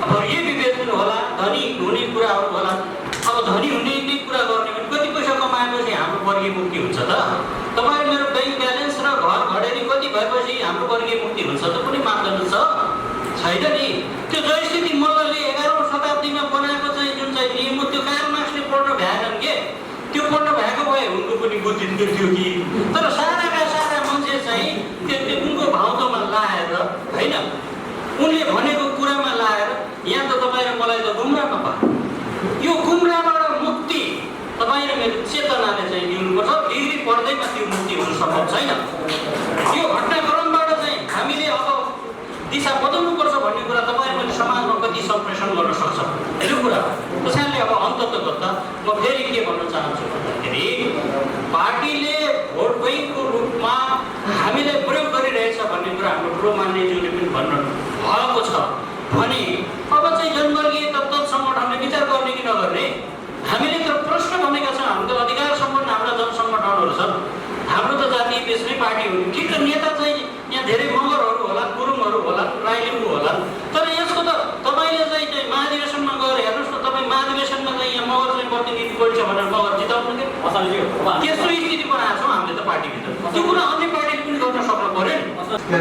अब यही विभेद पनि होला, धनी हुने कुराहरू होला। अब धनी हुने नै कुरा गर्ने भने कति पैसा कमाएपछि हाम्रो वर्गीय मुक्ति हुन्छ त? तपाईँ मेरो ब्याङ्क ब्यालेन्स र घर घडेरी कति भएपछि हाम्रो वर्गीय मुक्ति हुन्छ त? कुनै मापदण्ड छैन नि। त्यो जयस्थिति मल्लले 11औं शताब्दीमा बनाएको चाहिँ जुन चाहिँ नियम हो त्यो कार्ल मार्क्सले पढ्न भ्याएनन् के। त्यो पढ्न भएको भए उनको पनि बुद्धि थियो कि, तर साराका सारा मान्छे चाहिँ त्यो उनको भाउतोमा लाएर होइन, उनले भनेको कुरामा लाएर यहाँ त तपाईँ र मलाई त गुमराहमा पायो। यो गुमराहबाट मुक्ति तपाईँ र मेरो चेतनाले चाहिँ दिनुपर्छ। डिग्री पढ्दैमा त्यो मुक्ति हुन सम्भव छैन। यो घटनाक्रमबाट चाहिँ हामीले अब दिशा बदल्नुपर्छ भन्ने कुरा तपाईँ मैले समाजमा कति सम्प्रेषण गर्न सक्छ यो कुरा। त्यसैले अब अन्ततगत म फेरि के भन्न चाहन्छु भन्दाखेरि पार्टीले भोट बैङ्कको रूपमा हामीलाई प्रयोग गरिरहेछ भने भन्ने कुरा हाम्रो ठुलो मान्यज्यूले पनि भन्नु भएको छ भने अब चाहिँ जनवर्गीय तत्त्व सङ्गठनले विचार गर्ने कि नगर्ने हामीले त प्रश्न भनेका छौँ। हाम्रो त अधिकार सम्पन्न हाम्रा जनसङ्गठनहरू छन्, हाम्रो त जातीय बेसमै पार्टी हो। ठिक त नेता चाहिँ यहाँ धेरै मगरहरू होला, गुरुङहरू होला, राई लिम्बू होला, तर यसको त तपाईँले चाहिँ महाधिवेशनमा गएर हेर्नुहोस् न, तपाईँ महाधिवेशनमा चाहिँ यहाँ मगर चाहिँ प्रतिनिधि बढी छ भनेर मगर जिताउनु के त्यस्तो स्थिति बनाएको छौँ हामीले त पार्टीभित्र। त्यो कुरा अन्य पार्टीले पनि गर्न सक्नु पऱ्यो नि।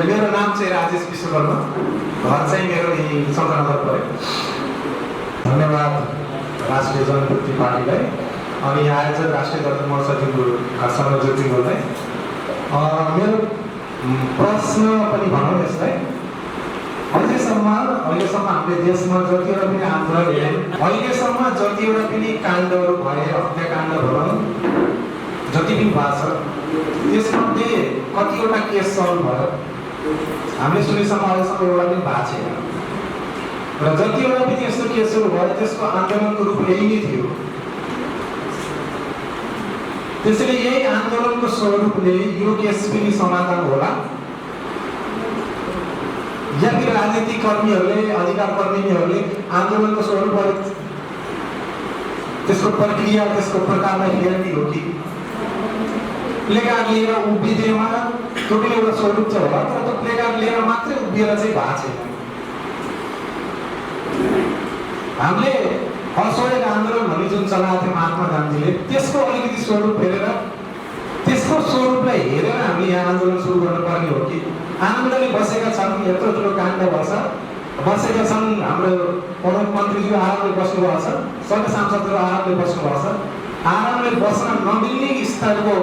मेरो नाम चाहिँ राजेश विश्वकर्मा, घर चाहिँ मेरो यही शङ्करनगर पऱ्यो। धन्यवाद राष्ट्रिय जनमुक्ति पार्टीलाई अनि आयोजक राष्ट्रिय जनता मोर्चाको घरसँग ज्योतिङलाई। मेरो प्रश्न पनि भनौँ यसलाई, अहिलेसम्म हामीले देशमा जतिवटा पनि आन्दोलन हेऱ्यौँ, अहिलेसम्म जतिवटा पनि काण्डहरू भए, हत्याकाण्ड भनौँ, जति पनि भएको छ त्यसमध्ये कतिवटा केस सल्भ भयो हामीले सुनेसम्म अहिलेसम्म एउटा पनि भएको छैन। र जतिवटा पनि यस्तो केसहरू भयो त्यसको आन्दोलनको रूप यही नै थियो। त्यसैले यही आन्दोलनको स्वरूपले यो केस पनि समाधान होला या फिर राजनीतिक कर्मीहरूले, अधिकार कर्मीहरूले आन्दोलनको स्वरूप त्यसको प्रक्रिया, त्यसको प्रकारलाई हेर्ने हो कि प्लेकार्ड लिएर उभिदिएमा त्यो पनि एउटा स्वरूप चाहिँ होला, तर त्यो प्लेकार्ड लिएर मात्रै उभिएर चाहिँ भएको छैन। हामीले असहयोग आन्दोलन भन्ने जुन चलाएको थियो महात्मा गान्धीले, त्यसको अलिकति स्वरूप हेरेर, त्यसको स्वरूपलाई हेरेर हामीले यहाँ आन्दोलन सुरु गर्नुपर्ने हो कि आनन्दले बसेका छन्, यत्रो ठुलो काण्ड बसेका छन्, हाम्रो प्रमुख मन्त्रीज्यू आरामले बस्नुभएको छ, सबै सांसदहरू आरामले बस्नुभएको छ। आरामले बस्न नमिल्ने स्तरको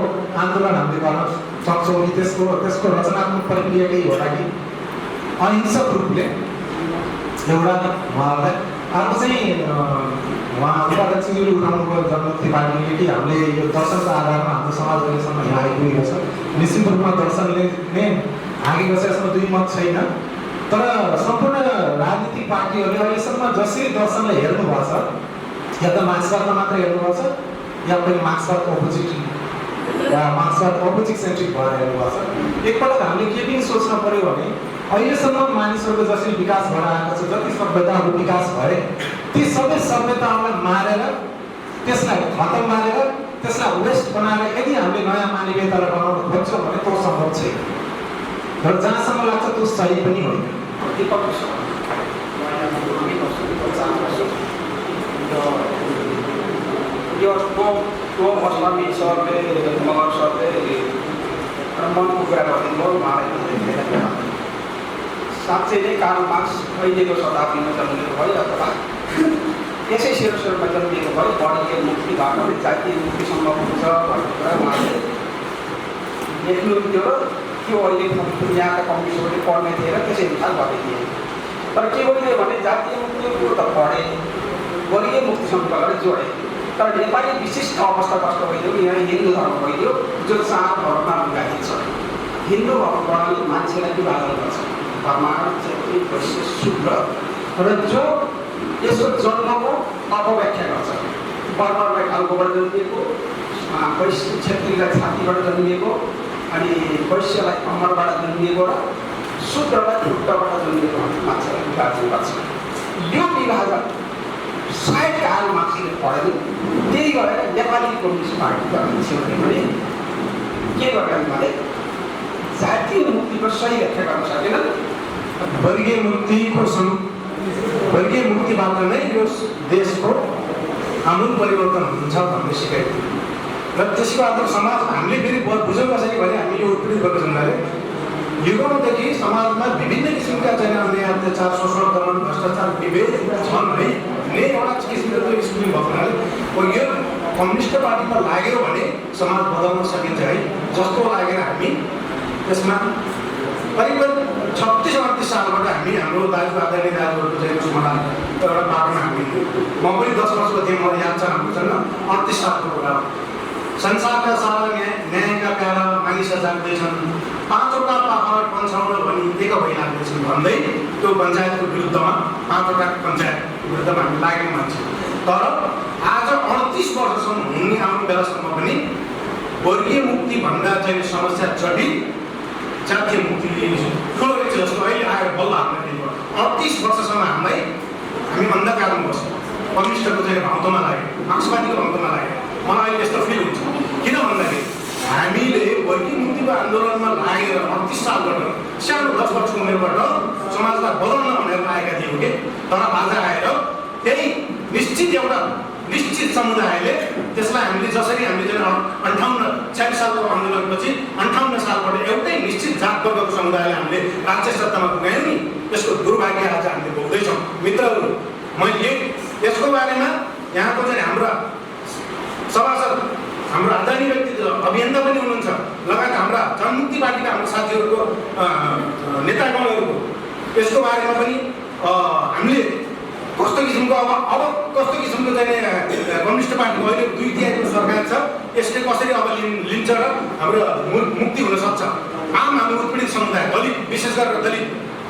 आन्दोलन हामीले गर्न सक्छौँ कि त्यसको रचनात्मक प्रक्रिया केही होला कि अहिंसक रूपले एउटा उहाँहरूलाई। अर्को चाहिँ उहाँ उपाध्यक्षज्यूले उठाउनुभयो जनमुक्ति पार्टीले कि हामीले यो दर्शनको आधारमा हाम्रो समाज अहिलेसम्म यहाँ आइपुगेको छ। निश्चित रूपमा दर्शनले नै आगेको छ, यसमा दुई मत छैन। तर सम्पूर्ण राजनीतिक पार्टीहरूले अहिलेसम्म जसरी दर्शनलाई हेर्नुभएको छ, या त मार्क्सवादमा मात्र हेर्नुभएको छ या पनि मार्क्सवाद अपोजिट सेन्ट्रिक भएर हेर्नुभएको छ। एकपल्ट हामीले के पनि सोच्न पऱ्यो भने अहिलेसम्म मानिसहरूको जसरी विकास भएर आएको छ, जति सभ्यताहरू विकास भए, ती सबै सभ्यताहरूलाई मारेर, त्यसलाई खतम मारेर, त्यसलाई वेस्ट बनाएर यदि हामीले नयाँ मानवीयतालाई बनाउन खोज्छौँ भने त्यो सम्भव छैन। र जहाँसम्म लाग्छ त्यो सही पनि होइन। यो मस्वामी सरले, मगर सरले मनको कुरा गरिदिनुभयो। उहाँलाई साँच्चै नै कार्ल मार्क्स अहिलेको शताब्दीमा जन्मिएको भयो अथवा यसै सेरोमा जन्मिएको भयो, वर्गीय मुक्तिबाट जातीय मुक्ति सम्भव हुन्छ भन्ने कुरा उहाँले लेख्नुहुन्थ्यो र त्यो अहिले यहाँका कम्युनिस्टहरूले पढ्ने थिए र त्यसै अनुसार गर्ने थिए। तर के भइदियो भने जातीय मुक्तिको त पढे, वर्गीय मुक्तिसँग गरेर जोडे, तर नेपाली विशिष्ट अवस्था कस्तो भइदियो, यहाँ हिन्दू धर्म भइदियो जो 4 धर्ममा विभाजित छ। हिन्दू धर्मले मान्छेलाई विभाजन गर्छ, ब्राह्मण, क्षेत्री, वैश्य, शूद्र, र जो यसको जन्मको अपव्याख्या गर्छ। ब्राह्मणलाई टाउकोबाट जन्मिएको, वैश्य क्षेत्रीलाई छातीबाट जन्मिएको, अनि वैश्यलाई कम्मरबाट जन्मिएको र शूद्रलाई खुट्टाबाट जन्मिएको मान्छेलाई विभाजन गर्छ। यो विभाजन सायद कार्ल मार्क्सले पढेन, त्यही गरेर नेपाली कम्युनिस्ट पार्टीका मान्छेहरूले पनि के गर्छन् भने जातीय मुक्तिको सही व्याख्या गर्न सकेनन्। वर्गीय मुक्तिबाट नै यो देशको आमूल परिवर्तन हुन्छ भन्ने सिकाइयो। र त्यसको आधार समाज हामीले फेरि बुझौँ कसरी भने हामी यो उत्पीडित भएको छौँ। युगौँदेखि समाजमा विभिन्न किसिमका चाहिँ अन्याय, अत्याचार, शोषण, दमन, भ्रष्टाचार, विभेद छन् है। एउटा किसिमको स्कुलिङ भएको हुनाले यो कम्युनिस्ट पार्टीमा लाग्यो भने समाज बदल्न सकिन्छ है जस्तो लागेर हामी त्यसमा करिब 36-38 सालबाट हामी हाम्रो आदरणीय दाजुहरूको चाहिँ उसमा एउटा बाटोमा हामी म पनि 10 वर्षको थिएँ, मलाई याद छ राम्रोसँग 38 सालको कुरा। संसारका सारा न्यायका प्यारा मानिस जाग्दैछन्, 5वटा पाखर पन्छाउन भनी एक भइलाग्दैछन् भन्दै त्यो पञ्चायतको विरुद्धमा 5वटा पञ्चायत विरुद्धमा हामी लागेको मान्छे। तर आज 38 वर्षसम्म हुने आउने बेलासम्म पनि वर्गीय मुक्ति भन्दा चाहिँ समस्या जटिल जातीय मुक्ति लिएको ठुलो व्यक्ति जस्तो अहिले आएर बल्ल हामीलाई 38 वर्षसम्म हामी अन्धकारमा बस्छौँ। कम्युनिस्टको चाहिँ भाउतोमा लाग्यो, मार्क्सवादीको भाउतोमा लाग्यो। मलाई अहिले यस्तो फिल हुन्छ किन भन्दाखेरि हामीले वर्गीय मुक्तिको आन्दोलनमा लागेर 38 सालबाट सानो 10 वर्षको उमेरबाट समाजलाई बदल्न भनेर लागेका थियौँ कि तर आज आएर त्यही निश्चित समुदायले त्यसलाई हामीले जसरी हामीले चाहिँ 46 सालको आन्दोलनपछि 58 सालबाट एउटै निश्चित जात वर्गको समुदायलाई हामीले राज्य सत्तामा पुर्यायौँ नि, त्यसको दुर्भाग्य आज हामीले भोग्दैछौँ। मित्रहरू, मैले यसको बारेमा यहाँको चाहिँ हाम्रा सभासद, हाम्रो आदरणीय व्यक्ति अभियन्ता पनि हुनुहुन्छ, लगायत हाम्रा जनमुक्ति पार्टीका हाम्रो साथीहरूको नेतागणहरूको यसको बारेमा पनि हामीले कस्तो किसिमको अब कस्तो किसिमको चाहिँ कम्युनिस्ट पार्टीको अहिले 2/3 सरकार छ, यसले कसरी अब लिन्छ र हाम्रो मुक्ति हुन सक्छ। आम हाम्रो उत्पीडित समुदाय, दलित, विशेष गरेर दलित,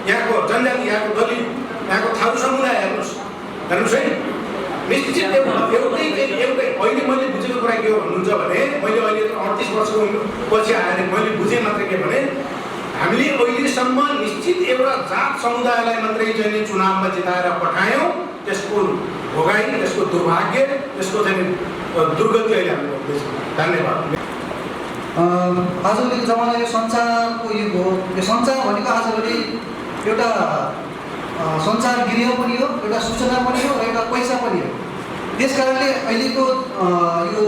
यहाँको जनजाति, यहाँको दलित, यहाँको थारू समुदाय हेर्नुहोस् है, निश्चित एउटै अहिले मैले बुझेको कुरा के हो भन्नुहुन्छ भने मैले अहिले 38 वर्षको पछि आएर मैले बुझेँ मात्रै के भने हामीले अहिलेसम्म निश्चित एउटा जात समुदायलाई मात्रै चाहिँ चुनावमा जिताएर पठायौँ, त्यसको भोगाई, त्यसको दुर्भाग्य, त्यसको चाहिँ दुर्गति अहिले हामी भोग्दैछौँ। धन्यवाद। आजभोलिको जमाना यो सञ्चारको युग हो। यो सञ्चार भनेको आजभोलि एउटा सञ्चार गृह पनि हो, एउटा सूचना पनि हो र एउटा पैसा पनि हो। त्यस कारणले अहिलेको यो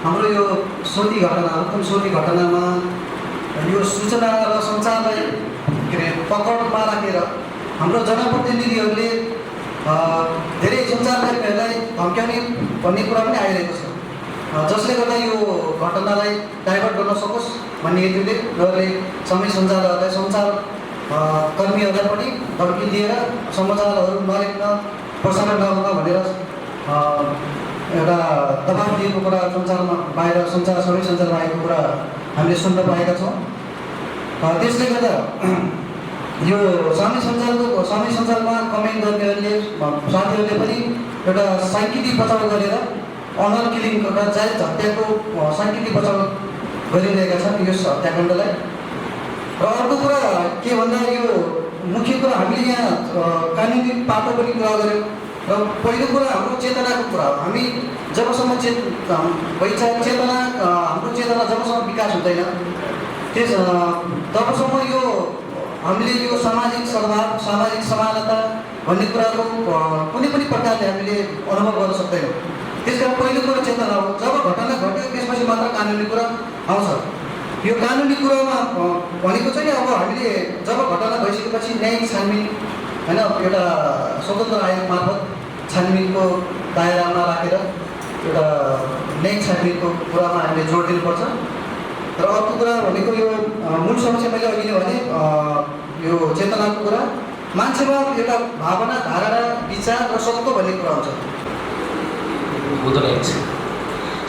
हाम्रो यो सोधी घटना, हुकुम सोधी घटनामा यो सूचना र सञ्चारलाई के अरे पकडमा राखेर हाम्रो जनप्रतिनिधिहरूले धेरै सञ्चारकर्मीहरूलाई धम्क्याउने भन्ने कुरा पनि आइरहेको छ, जसले गर्दा यो घटनालाई डाइभर्ट गर्न सकोस् भन्ने हेतुले उनीहरूले समय सञ्चारहरूलाई सञ्चार कर्मीहरूलाई पनि धम्की दिएर समाचारहरू नलेख्न, प्रसारण नगर्न भनेर एउटा दबाब दिएको कुरा सञ्चारमा बाहिर सबै सञ्चारमा आएको कुरा हामीले सुन्न पाएका छौँ। त्यसले गर्दा यो सामाजिक सञ्जालमा कमेन्ट गर्नेहरूले साथीहरूले पनि एउटा साङ्गीतिक बचाउ गरेर अनर किलिङ र जायज हत्याको साङ्गीतिक बचाउ गरिरहेका छन् यस हत्याकाण्डलाई। र अर्को कुरा के भन्दा यो मुख्य कुरा हामीले यहाँ कानुनी पाटो पनि कुरा गऱ्यौँ र पहिलो कुरा हाम्रो चेतनाको कुरा हो। हामी जबसम्म वैचारिक चेतना, हाम्रो चेतना जबसम्म विकास हुँदैन तबसम्म यो हामीले यो सामाजिक सद्भाव, सामाजिक समानता भन्ने कुराको कुनै पनि प्रकारले हामीले अनुभव गर्न सक्दैनौँ। त्यस कारण पहिलो कुरो चेतना हो। जब घटना घट्यो त्यसपछि मात्र कानुनी कुरा आउँछ। यो कानुनी कुरामा भनेको चाहिँ अब हामीले जब घटना भइसकेपछि न्यायिक छानबिन होइन एउटा स्वतन्त्र आयोग मार्फत छानबिनको दायरामा राखेर एउटा न्यायिक छानबिनको कुरामा हामीले जोड दिनुपर्छ। र अर्को कुरा भनेको यो मूल समस्या मैले अघि नै भने यो चेतनाको कुरा, मान्छेमा एउटा भावना, धारणा, विचार र सत्य भन्ने कुरा हुन्छ। हुँदो रहेछ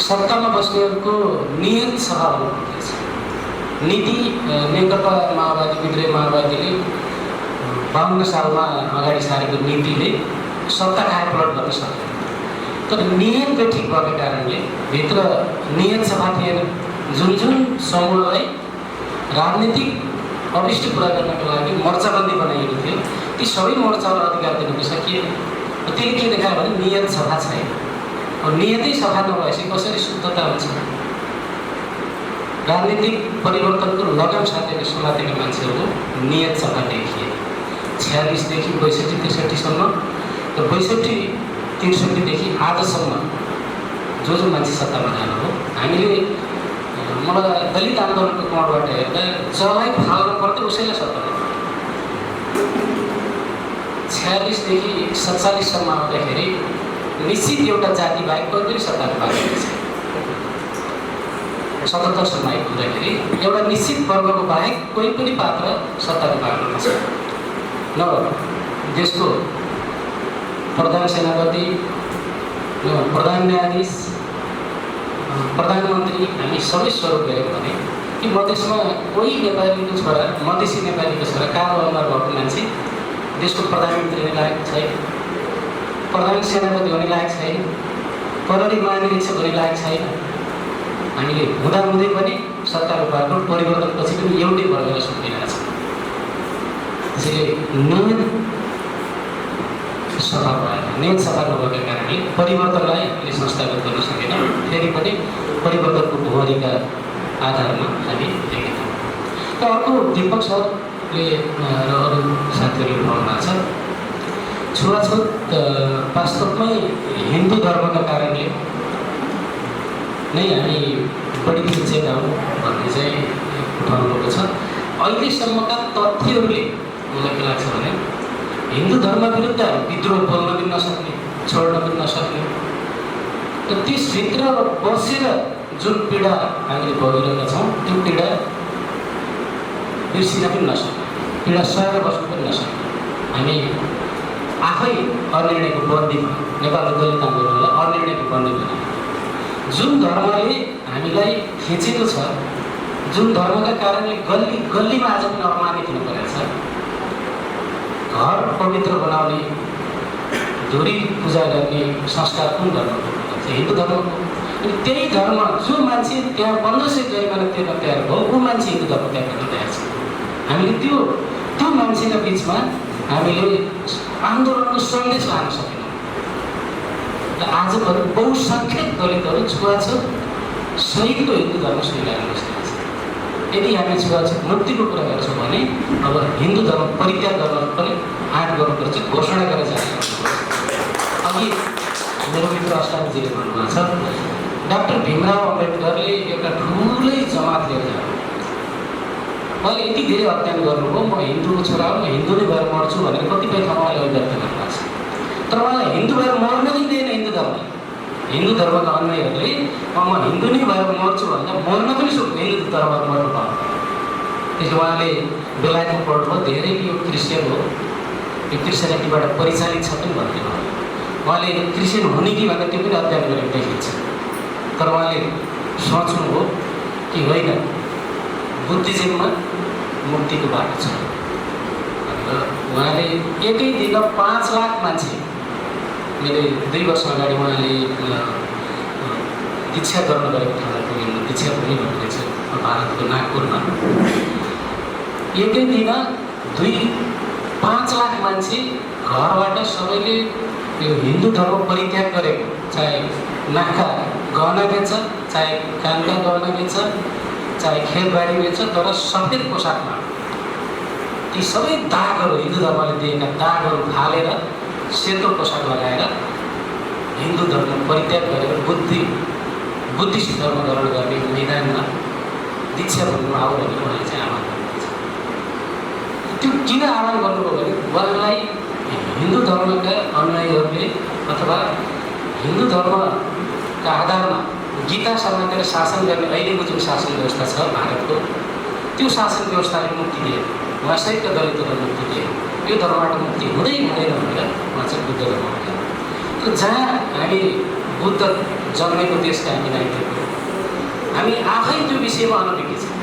सत्तामा बस्नेहरूको नियत सभा हुनुपर्छ। नीति नेकपा माओवादी, विद्रोही माओवादीले 52 सालमा अगाडि सारेको नीतिले सत्ता कायपलट गर्न सक्दैन। तर नियत बेठिक भएको कारणले भित्र नियत सभा थिएन। जुन समूहलाई राजनीतिक अभिष्ट पुरा गर्नको लागि मोर्चाबन्दी बनाइएको थियो ती सबै मोर्चालाई अधिकार दिन सकिएन। त्यसले के देखायो भने नियत सभा छैन। नियतै सभा नभएपछि कसरी शुद्धता हुन्छ? राजनीतिक परिवर्तनको लगन समातेका मान्छेहरूको नियत सभा देखिए 46 देखि 62-63 सम्म र 62-63 देखि आजसम्म जो मान्छे सत्तामा जानुभयो। हामीले मलाई दलित आन्दोलनको कोणबाट हेर्दा जसलाई फाल्न पर्थ्यो उसैलाई सत्तामा 46 देखि 47 सम्म आउँदाखेरि निश्चित एउटा जाति बाहेक कोही पनि सत्तामा पाएको छैन। 77 सम्म आइपुग्दाखेरि एउटा निश्चित वर्गको बाहेक कोही पनि पात्र सत्तामा पाएको छैन। देशको प्रधान सेनापति, प्रधान न्यायाधीश, प्रधानमन्त्री हामी सबै स्वरूप गऱ्यौँ भने कि मधेसमा कोही नेपालीको छोरा, मधेसी नेपालीको छोरा कालो अनुहार भएको मान्छे देशको प्रधानमन्त्री हुने लायक छैन, प्रधान सेनापति हुने लायक छैन, प्रहरी महानिरीक्षक हुने लायक छैन। हामीले हुँदाहुँदै पनि सत्ताको पार्टी परिवर्तनपछि पनि एउटै वर्गलाई सुनिरहेको छ। त्यसैले नियत सफा भएन, नियत सफा नभएका कारणले परिवर्तनलाई हामीले संस्थागत गर्न सकेनौँ। फेरि पनि परिवर्तनको भुवारीका आधारमा हामी देखेका छौँ। र अर्को दीपक सरले र अरू साथीहरूले उठाउनु भएको छ, छुवाछुत वास्तवमै हिन्दू धर्मका कारणले नै हामी बढी खिचेका हौँ भन्ने चाहिँ उठाउनु भएको छ। अहिलेसम्मका तथ्यहरूले मलाई के लाग्छ भने हिन्दू धर्म विरुद्ध विद्रोह बोल्न पनि नसक्ने, छोड्न पनि नसक्ने र त्यसभित्र बसेर जुन पीडा हामीले भोगिरहेका छौँ त्यो पीडा बिर्सिन पनि नसक्ने, पीडा सहेर बस्नु पनि नसक्ने, हामी आफै अनिर्णयको बन्दी भयो। नेपालको दलित आन्दोलनलाई अनिर्णयको बन्दी बनायो। जुन धर्मले हामीलाई खिचेको छ, जुन धर्मका कारणले गल्ली गल्लीमा आज पनि अपमानित हुनु परेको छ, घर पवित्र बनाउने, धुरी पूजा गर्ने संस्कार कुन धर्मको छ? हिन्दू धर्मको। अनि त्यही धर्म जो मान्छे त्यहाँ 1500 गरिमाना तिर्न तयार भयो, ऊ मान्छे हिन्दू धर्म त्याग गर्न तयार छ। हामीले त्यो मान्छेका बिचमा हामीले आन्दोलनको सन्देश लान सकेनौँ। र आज बहुसङ्ख्यक दलितहरू छुवाछुत सहितको हिन्दू धर्म स्वीकार बसिरहेको छ। यदि हामी छुवाछुत मुक्तिको कुरा गर्छौँ भने अब हिन्दू धर्म परित्याग गर्न पनि आँट गर्नुपर्छ, घोषणा गरेर जानुपर्छ। अघि मेरो मित्र अस्टामजीले भन्नुभएको छ, डाक्टर भीमराव अम्बेडकरले एउटा ठुलै जमात लिएर जानु, मैले यति धेरै अध्ययन गर्नुभयो, म हिन्दूको छोरा हो, म हिन्दू नै भएर मर्छु भनेर कतिपय ठाउँमा उहाँले अभिव्यक्त गर्नुभएको छ। तर उहाँलाई हिन्दू भएर मर्न नै दिएन हिन्दू धर्मले। हिन्दू धर्मका अनुयायीहरूले म हिन्दू नै भएर मर्छु भन्दा मर्न पनि सक्नु, हिन्दू धर्ममा मर्नु भयो। त्यसले उहाँले बेलायतमा पढ्नुभयो, धेरै यो क्रिस्चियन हो, यो क्रिस्चियनिटीबाट परिचालित छ पनि भन्ने भयो। उहाँले क्रिस्चियन हुने कि भनेर त्यो पनि अध्ययन गरेको देखिन्छ। तर उहाँले सोच्नुभयो कि होइन, बुद्धिज्ममा मुक्तिको बाटो छ। उहाँले एकै दिन 5 लाख मान्छे, मैले 2 वर्ष अगाडि उहाँले दीक्षा गर्न गएको ठाउँमा पुग्नु, दीक्षा भूमि भन्ने छ भारतको नागपुरमा। एकै दिन 5 लाख मान्छे घरबाट सबैले यो हिन्दू धर्म परित्याग गरेको, चाहे नाकका गहना बेच्छ, चाहे कानका गहना बेच्छ, चाहे खेतबारी बेच्छ, तर सफेद पोसाकमा ती सबै दागहरू, हिन्दू धर्मले दिएका दागहरू फालेर सेतो पोसाक लगाएर हिन्दू धर्म परित्याग गरेर बुद्धिस्ट धर्म ग्रहण गर्ने मैदानमा दीक्षा भन्नु आऊ भनेर उहाँले चाहिँ आह्वान गर्नुहुन्छ। त्यो किन आह्वान गर्नुभयो भने उहाँलाई हिन्दू धर्मका अनुयायीहरूले अथवा हिन्दू धर्मका आधारमा गीता समातेर शासन गर्ने अहिलेको जुन शासन व्यवस्था छ भारतको, त्यो शासन व्यवस्थाले मुक्ति दिए, उहाँ सहितका दलितहरूलाई मुक्ति दिए। यो धर्मबाट मुक्ति हुँदैन भनेर उहाँ चाहिँ बुद्ध धर्ममा गए। तर जहाँ हामी बुद्ध जन्मेको देशका हामी नागरिक हो, हामी आफै त्यो विषयमा अनभिज्ञ छौँ।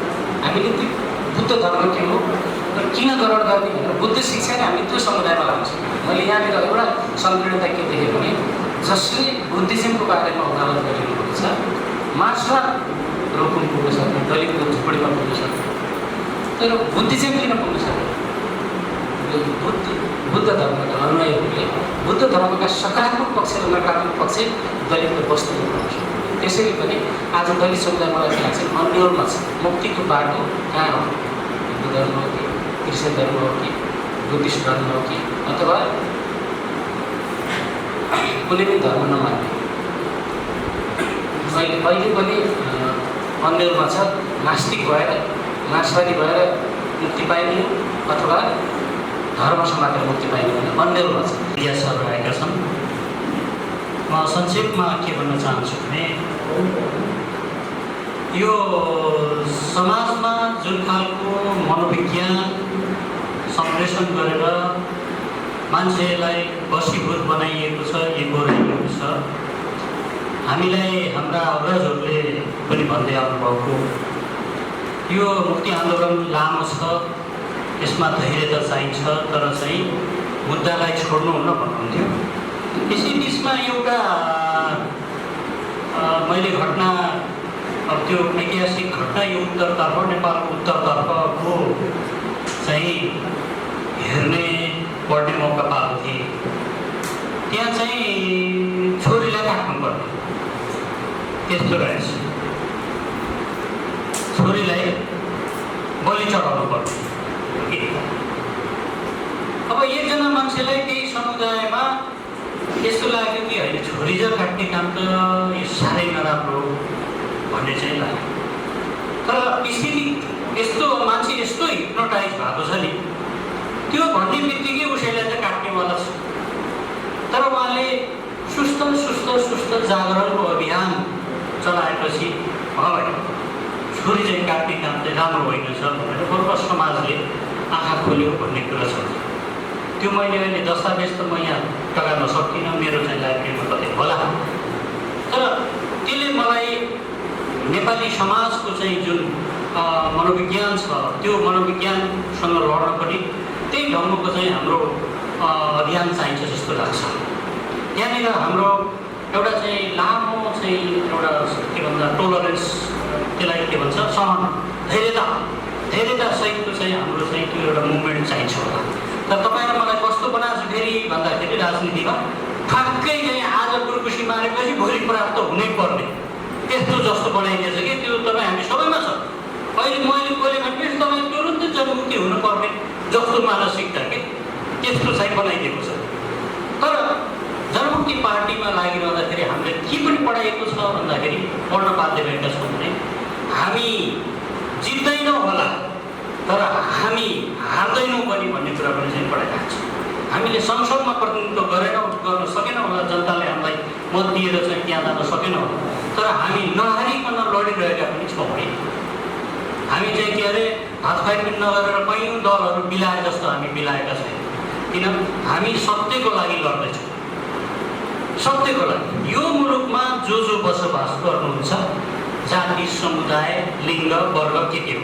हामीले त्यो बुद्ध धर्म के हो र किन ग्रहण गर्ने भनेर बुद्ध शिक्षाले हामी त्यो समुदायमा लान्छौँ। मैले यहाँनिर एउटा संकीर्णता के देखेँ भने जसले बुद्धिज्मको बारेमा उदाहरण गरिरहेको छ, मार्क्सवाद रोक्नु पुग्न सक्ने, दलितको झुपडीमा पुग्न सक्ने, तर बुद्धिज्म किन पुग्न सक्ने? बुद्ध धर्मका अनुयायीहरूले बुद्ध धर्मका सकारात्मक पक्ष र नकारात्मक पक्ष दलितको वस्तुमा पुग्न सक्छ। त्यसैले पनि आज दलित समुदाय मलाई लाग्छ अन्यलमा छ। मुक्तिको बाटो कहाँ हो? हिन्दू धर्म हो कि क्रिस्चियन धर्म हो कि बुद्धिस्ट धर्म हो कि अथवा कुनै पनि धर्म नमान्ने? अहिले पनि अन्यलमा छ, नास्तिक भएर मार्क्सवादी भएर मुक्ति पाइने अथवा धर्म समातेर मुक्ति पाइने भने अन्यलमा छ। इतिहासहरू आएका छन्। म संक्षेपमा के भन्न चाहन्छु भने यो समाजमा जुन खालको मनोविज्ञान सम्प्रेषण गरेर मान्छेलाई वशीभूत बनाइएको छ, इगो रहेको छ, हामीलाई हाम्रा अग्रजहरूले पनि भन्दै आउनुभएको यो मुक्ति आन्दोलन लामो छ, यसमा धैर्यता चाहिन्छ, तर चाहिँ मुद्दालाई छोड्नुहुन्न भन्नुहुन्थ्यो। यसै बिचमा एउटा मैले घटना अब त्यो ऐतिहासिक घटना यो उत्तरतर्फ नेपालको उत्तरतर्फको चाहिँ हेर्ने पढ्ने मौका पाएको थिएँ। त्यहाँ चाहिँ छोरीलाई काट्नु पर्ने त्यस्तो रहेछ, छोरीलाई बलि चढाउनु पर्ने। अब एकजना मान्छेलाई त्यही समुदायमा यस्तो लाग्यो कि होइन छोरी जर काट्ने काम त यो साह्रै नराम्रो भन्ने चाहिँ लाग्यो। तर स्थिति यस्तो मान्छे यस्तो हिप्नोटाइज भएको छ नि, त्यो भन्ने बित्तिकै उसैलाई त काट्नेवाला छ। तर उहाँले सुस्त सुस्त सुस्त जागरणको अभियान चलाएपछि भाइ छोरी चाहिँ काट्ने काम चाहिँ राम्रो होइन छ भनेर बल्ल समाजले आँखा खोल्यो भन्ने कुरा छ। त्यो मैले अहिले दस्तावेज त म यहाँ टगार्न सक्दिनँ, मेरो चाहिँ लाइब्रेरीमा कतै होला। तर त्यसले मलाई नेपाली समाजको चाहिँ जुन मनोविज्ञान छ त्यो मनोविज्ञानसँग लड्न पनि त्यही ढङ्गको चाहिँ हाम्रो अभियान चाहिन्छ जस्तो लाग्छ। त्यहाँनिर हाम्रो एउटा चाहिँ लामो चाहिँ एउटा के भन्दा टोलरेन्स, त्यसलाई के भन्छ, सहन, धैर्यता सहितको चाहिँ हाम्रो चाहिँ त्यो एउटा मुभमेन्ट चाहिन्छ होला। तर तपाईँले मलाई कस्तो बनाएको छ फेरि भन्दाखेरि राजनीतिमा ठ्याक्कै चाहिँ आज कुर्कुसी मारेपछि भोलि प्राप्त हुनै पर्ने त्यस्तो जस्तो बनाइदिएछ कि त्यो तपाईँ हामी सबैमा छ। अहिले मैले बोलेँ भनेपछि तपाईँ तुरुन्तै जनमुक्ति हुनुपर्ने जस्तो मानसिकता के त्यस्तो चाहिँ बनाइदिएको छ। तर जनमुक्ति पार्टीमा लागिरहँदाखेरि हामीले के पनि पढाइएको छ भन्दाखेरि पढ्न बाध्य भएका छौँ भने हामी जित्दैनौँ होला तर हामी हार्दैनौँ पनि भन्ने कुरा पनि चाहिँ पढाइरहेको छ। हामीले संसदमा प्रतिनिधित्व गर्न सकेनौँ होला, जनताले हामीलाई मत दिएर चाहिँ त्यहाँ जान सकेनौँ, तर हामी नहारिकन लडिरहेका पनि छौँ है। हामी चाहिँ के अरे हातखुवाइ पनि नगरेर कैयौँ दलहरू बिलाए जस्तो हामी बिलाएका छैनौँ, किन हामी सत्यको लागि लड्दैछौँ। सत्यको लागि यो मुलुकमा जो बसोबास गर्नुहुन्छ, जाति, समुदाय, लिङ्ग, वर्ग के हो,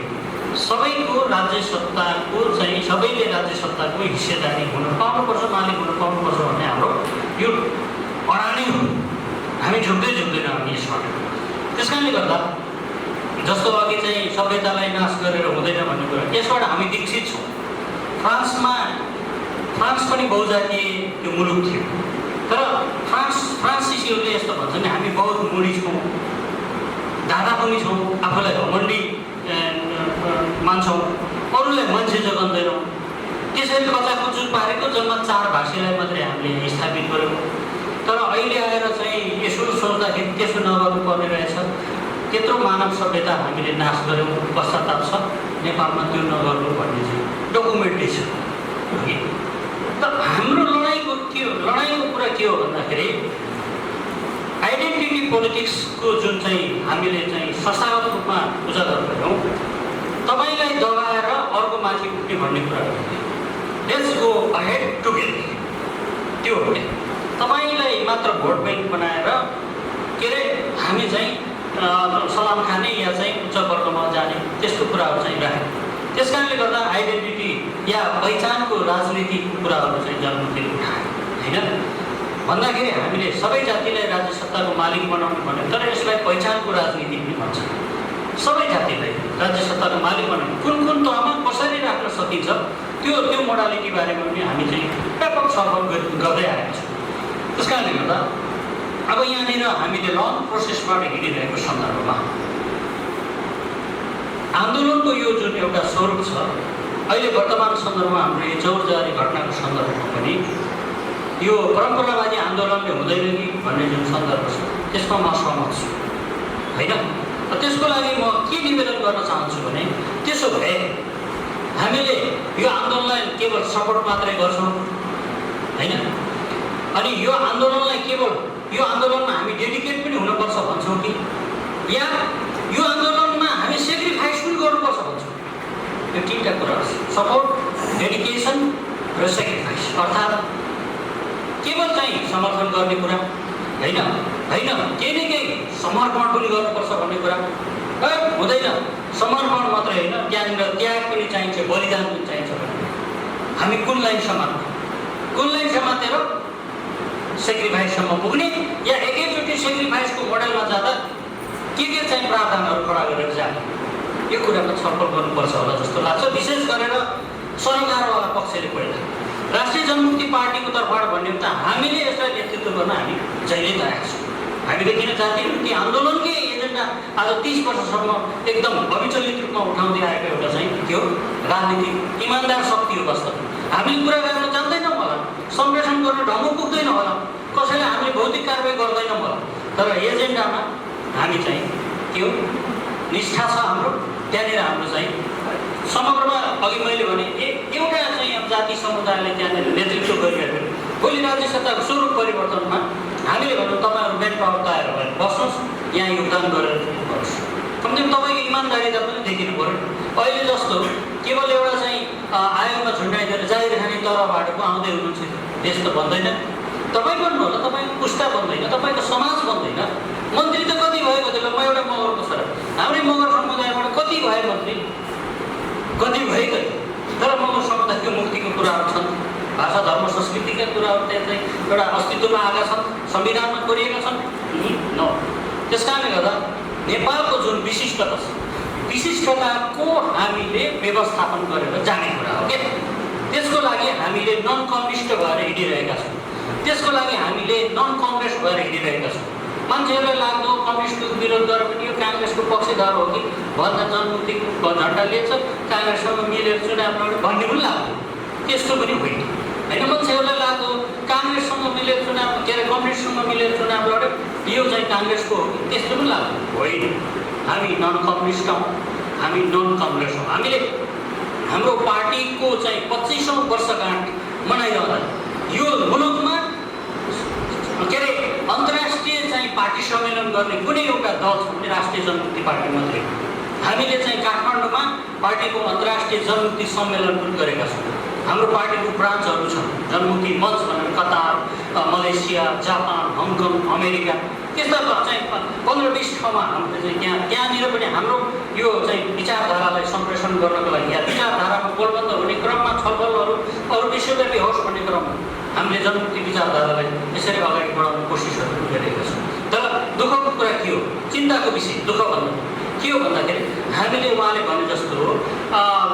सबैको राज्य सत्ताको चाहिँ सबैले राज्य सत्ताको हिस्सेदारी हुन पाउनुपर्छ, मालिक हुन पाउनुपर्छ भन्ने हाम्रो यो अडानै हो। हामी झुक्दैनौँ हामी यसबाट। त्यस कारणले गर्दा जस्तो अघि चाहिँ सभ्यतालाई नाश गरेर हुँदैन भन्ने कुरा, यसबाट हामी दीक्षित छौँ। फ्रान्स पनि बहुजातीय त्यो मुलुक थियो, तर फ्रान्सिसीहरूले यस्तो भन्छन् नि हामी बहुत मुडी छौँ, दादा पनि छौँ, आफूलाई घमण्डी मान्छौँ, अरूलाई मान्छे जगाउँदैनौँ। त्यसरी कचाकुचुर पारेको जम्मा 4 भाषीलाई मात्रै हामीले स्थापित गऱ्यौँ। तर अहिले आएर चाहिँ यसो सोच्दाखेरि त्यसो नगर्नु पर्ने रहेछ। त्यत्रो मानव सभ्यता हामीले नाश गऱ्यौँ, पश्चाताप छ नेपालमा त्यो नगर्नु भन्ने चाहिँ डकुमेन्टै छ। तर हाम्रो लडाइँको कुरा के हो भन्दाखेरि आइडेन्टिटी पोलिटिक्सको जुन चाहिँ हामीले चाहिँ संस्थागत रूपमा उजागर गऱ्यौँ, तपाईँलाई दबाएर अर्को माथि उठ्ने भन्ने कुरा हो। लेट्स गो अहेड टुगेदर, त्यो हो क्या। तपाईँलाई मात्र भोट ब्याङ्क बनाएर के अरे हामी चाहिँ सलाम खाने या चाहिँ उच्च वर्गमा जाने त्यस्तो कुराहरू चाहिँ राख्यो। त्यस कारणले गर्दा आइडेन्टिटी या पहिचानको राजनीतिको कुराहरू चाहिँ जनमुक्तिले उठायो होइन भन्दाखेरि हामीले सबै जातिलाई राज्य सत्ताको मालिक बनाउनु भन्यो, तर यसलाई पहिचानको राजनीति पनि भन्छ। सबै जातिलाई राज्य सत्ताको मालिक बनाउनु कुन तहमा कसरी राख्न सकिन्छ त्यो मोडालिटी बारेमा पनि हामी चाहिँ व्यापक छलफल गर्दै आएका छौँ। त्यस कारणले गर्दा अब यहाँनिर हामीले लङ प्रोसेसबाट हिँडिरहेको सन्दर्भमा आन्दोलनको यो जुन एउटा स्वरूप छ, अहिले वर्तमान सन्दर्भमा हाम्रो यो चौरजारी घटनाको सन्दर्भमा पनि यो परम्परावादी आन्दोलनले हुँदैन कि भन्ने जुन सन्दर्भ छ त्यसमा म सहमत छु होइन। त्यसको लागि म के निवेदन गर्न चाहन्छु भने त्यसो भए हामीले यो आन्दोलनलाई केवल सपोर्ट मात्रै गर्छौँ होइन, अनि यो आन्दोलनमा हामी डेडिकेट पनि हुनुपर्छ भन्छौँ कि या यो आन्दोलनमा हामी सेक्रिफाइस पनि गर्नुपर्छ भन्छौँ। यो 3टा कुरा सपोर्ट, डेडिकेसन र सेक्रिफाइस, अर्थात् केवल चाहिँ समर्थन गर्ने कुरा होइन, केही न केही समर्पण पनि गर्नुपर्छ भन्ने कुरा हुँदैन। समर्पण मात्रै होइन, त्यहाँनिर त्याग पनि चाहिन्छ, बलिदान पनि चाहिन्छ भने हामी कुन लाइन समातेर सेक्रिफाइससम्म पुग्ने या एकैचोटि सेक्रिफाइसको मोडलमा जाँदा के चाहिँ प्रावधानहरू खडा गरेर जाने यो कुरामा छलफल गर्नुपर्छ होला जस्तो लाग्छ। विशेष गरेर सरकारवाला पक्षले पहिला राष्ट्रिय जनमुक्ति पार्टीको तर्फबाट भन्ने हो त हामीले यसलाई नेतृत्व गर्न हामी जहिले तयार छौँ। हामीले किन जातीय मुक्ति आन्दोलनकै एजेन्डा आज 30 वर्षसम्म एकदम अविचलित रूपमा उठाउँदै आएको एउटा चाहिँ त्यो राजनीतिक इमान्दार शक्ति हो। वास्तव हामीले कुरा गर्न जान्दैनौँ होला, सम्प्रेषण गर्न ढङ्ग पुग्दैन होला, कसैले हामीले भौतिक कारवाही गर्दैनौँ होला, तर एजेन्डामा हामी चाहिँ त्यो निष्ठा छ हाम्रो। त्यहाँनिर हाम्रो चाहिँ समग्रमा अघि मैले भने एउटा चाहिँ अब जाति समुदायले त्यहाँनिर नेतृत्व गरिरहेको भोलि राज्य सत्ताको स्वरूप परिवर्तनमा हामीले भनौँ तपाईँहरू मेन पावर तयार भएर बस्नुहोस्, यहाँ योगदान गरेर दिनुपर्छ। कमसेकम तपाईँको इमान्दारिता पनि देखिनु पऱ्यो। अहिले जस्तो केवल एउटा चाहिँ आयोगमा झुन्डाइदिएर जाहिर खाने तलबाट पो आउँदै हुनुहुन्छ देश त बन्दैन। तपाईँ बन्नु होला, तपाईँको पुस्ता बन्दैन, तपाईँको समाज बन्दैन। मन्त्री त कति भयो कति म एउटा मगरको छोरा, हाम्रै मगर समुदायबाट कति भए मन्त्री, कति भए कति, तर मगर समुदायको मुक्तिको कुराहरू छन्, भाषा धर्म संस्कृतिका कुराहरू त्यहाँ चाहिँ एउटा अस्तित्वमा आएका छन्, संविधानमा कोरिएका छन् न। त्यस कारणले गर्दा नेपालको जुन विशिष्टता छ, विशिष्टताको हामीले व्यवस्थापन गरेर जाने कुरा हो क्या। त्यसको लागि हामीले नन कम्युनिस्ट भएर हिँडिरहेका छौँ, त्यसको लागि हामीले नन कङ्ग्रेस भएर हिँडिरहेका छौँ। मान्छेहरूलाई लाग्दो कम्युनिस्टको विरोध गरेर पनि यो काङ्ग्रेसको पक्षधर हो कि भन्दा जनमुक्तिको झन्डा लिएछ काङ्ग्रेससँग मिलेर चुनाव लड्यो भन्ने पनि लाग्यो, त्यस्तो पनि होइन होइन। मान्छेहरूलाई लाग्दो काङ्ग्रेससँग मिलेर चुनाव के अरे कम्युनिस्टसँग मिलेर चुनाव लड्यो यो चाहिँ काङ्ग्रेसको हो कि त्यस्तो पनि लाग्यो होइन। हामी नन कम्युनिस्ट हौँ, हामी नन कङ्ग्रेस हौँ। हामीले हाम्रो पार्टीको चाहिँ 25औँ वर्षगाँठ मनाइरहँदा यो मुलुकमा के अरे अन्तर्राष्ट्रिय चाहिँ पार्टी सम्मेलन गर्ने कुनै एउटा दल छ भने राष्ट्रिय जनमुक्ति पार्टी मात्रै। हामीले चाहिँ काठमाडौँमा पार्टीको अन्तर्राष्ट्रिय जनमुक्ति सम्मेलन पनि गरेका छौँ। हाम्रो पार्टीको ब्रान्चहरू छन्, जनमुक्ति मञ्च भनेर Qatar, Malaysia, Japan, Hong Kong, America त्यस्ता चाहिँ 15-20 ठाउँमा हामीले चाहिँ त्यहाँनिर पनि हाम्रो यो चाहिँ विचारधारालाई सम्प्रेषण गर्नको लागि या विचारधारामा गोलबन्द हुने क्रममा छलफलहरू अरू विश्वव्यापी होस् भन्ने क्रममा हामीले जनमुक्ति विचारधारालाई यसरी अगाडि बढाउने कोसिसहरू गरिरहेका छौँ। तर दुःखको कुरा के हो, चिन्ताको विषय दुःख भन्दा के हो भन्दाखेरि हामीले उहाँले भने जस्तो हो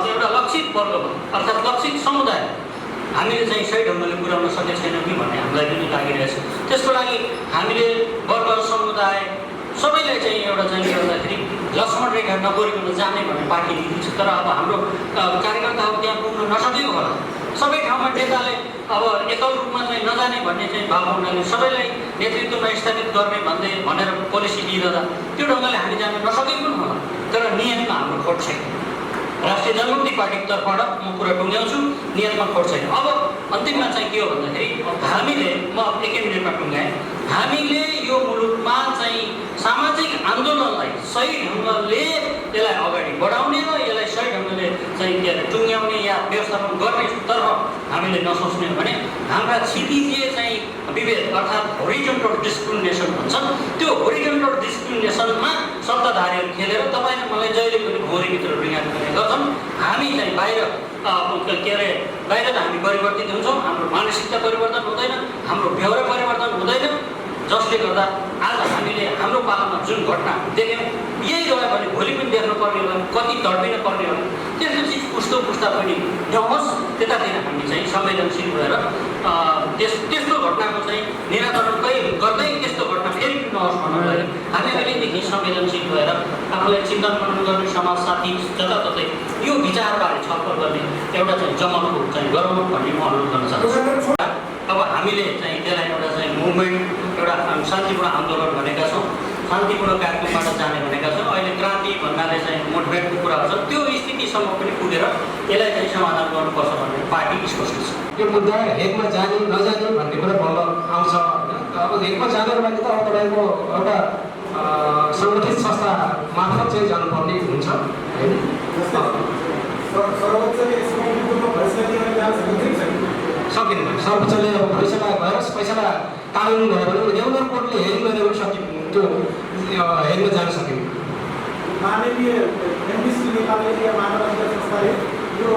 एउटा लक्षित वर्गमा अर्थात् लक्षित समुदाय हामीले चाहिँ सही ढङ्गले पुर्याउन सकेको छैनौँ कि भन्ने हामीलाई पनि लागिरहेछ। त्यसको लागि हामीले वर्ग समुदाय सबैलाई चाहिँ एउटा चाहिँ गर्दाखेरि लक्ष्मण रेखा नकोरिकन जाने भन्ने पार्टी नीति छ। तर अब हाम्रो कार्यकर्ताहरू त्यहाँ पुग्न नसकेको होला, सबै ठाउँमा नेताले अब एकल रूपमा चाहिँ नजाने भन्ने चाहिँ भाव हुनाले सबैलाई नेतृत्वमा स्थापित गर्ने भनेर पोलिसी दिइरहँदा त्यो ढङ्गले हामी जान नसकेको पनि होला। तर नियतमा हाम्रो खोट छैन। राष्ट्रिय जनमुक्ति पार्टीको तर्फबाट म कुरा टुङ्ग्याउँछु, नियतमा खोट छैन। अब अन्तिममा चाहिँ के हो भन्दाखेरि हामीले म 1 मिनटमा टुङ्ग्याएँ, हामीले यो मुलुकमा चाहिँ सामाजिक आन्दोलनलाई सही ढङ्गले यसलाई अगाडि बढाउने र यसलाई सही ढङ्गले चाहिँ के अरे टुङ्ग्याउने या व्यवस्थापन गर्ने तर्फ हामीले नसोच्ने हो भने हाम्रा क्षितिजीय चाहिँ विभेद अर्थात् होरिजोन्टल डिस्क्रिमिनेसन भन्छन्, त्यो होरिजोन्टल डिस्क्रिमिनेसनमा सत्ताधारीहरू खेलेर तपाईँले मलाई जहिले पनि घोरीभित्र डुङ्गाउने गर्छन्। हामी चाहिँ बाहिर के अरे बाहिर त हामी परिवर्तित हुन्छौँ, हाम्रो मानसिकता परिवर्तन हुँदैन, हाम्रो व्यवहार परिवर्तन हुँदैन, जसले गर्दा आज हामीले हाम्रो पालामा जुन घटना देख्यौँ यही रह्यो भने भोलि पनि देख्नु पर्ने होला, कति तड्पिन पर्ने होला। त्यस्तो चिज पुस्तो पुस्ता पनि नहोस्, त्यतातिर हामी चाहिँ संवेदनशील भएर त्यस्तो घटनाको चाहिँ निराकरण गर्दै त्यस्तो घटना फेरि नहोस् भन्नको लागि हामी अहिलेदेखि संवेदनशील भएर आफूलाई चिन्तन मनन गर्ने समाज साथी जताततै यो विचारबारे छलफल गर्ने एउटा चाहिँ जमलको चाहिँ गरौँ भन्ने म अनुरोध गर्न चाहन्छु। अब हामीले चाहिँ त्यसलाई एउटा चाहिँ मुभमेन्ट एउटा शान्तिपूर्ण आन्दोलन भनेका छौँ, शान्तिपूर्ण कार्यक्रमबाट जाने भनेका छौँ। अहिले क्रान्ति भन्नाले चाहिँ मोटिभेटको कुराहरू छ, त्यो स्थितिसम्म पनि पुगेर यसलाई चाहिँ समाधान गर्नुपर्छ भन्ने पार्टी स्पष्ट छ। यो मुद्दा हेकमा जाने नजाने भन्ने कुरा बल्ल आउँछ होइन। अब हेकमा जानको लागि त अब तपाईँको एउटा सङ्गठित संस्था मार्फत चाहिँ जानुपर्ने हुन्छ होइन। सकिँदैन, सर्वोच्चले अब फैसला भएर फैसला कानुन भयो भने ल्याउनर कोर्टले हेरिङ गरेर पनि त्यो हेर्न जान सकिन्छ। मानवीय एमबिसी नेपालले मानव अधिकार संस्थाले यो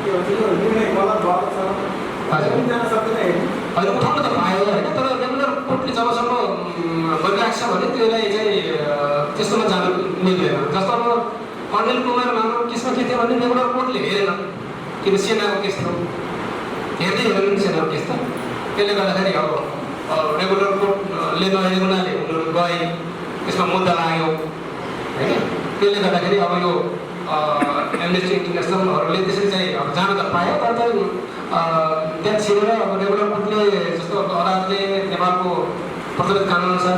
निर्णय गलत भएको छ जान सक्दैन होइन, उठाउन त पायो होइन, तर रेगुलर कोर्टले जबसम्म गरिरहेको छ भने त्यसलाई चाहिँ पनि रेगुलर कोर्टले हेरेन, किन सेनाको केस थियो, हेर्दै हेरेन सेनाको केस त। त्यसले गर्दाखेरि अब रेगुलर कोर्टले नहेरेको हुनाले उनीहरू गए, त्यसमा मुद्दा लाग्यो होइन। त्यसले गर्दाखेरि अब यो एमनेस्टी इन्टरनेसनलहरूले त्यसरी चाहिँ अब जान त पायो, तर त्यहाँ छिरेर अब रेगुलर कोर्टले जस्तो अदालतले नेपालको प्रचलित कानुनअनुसार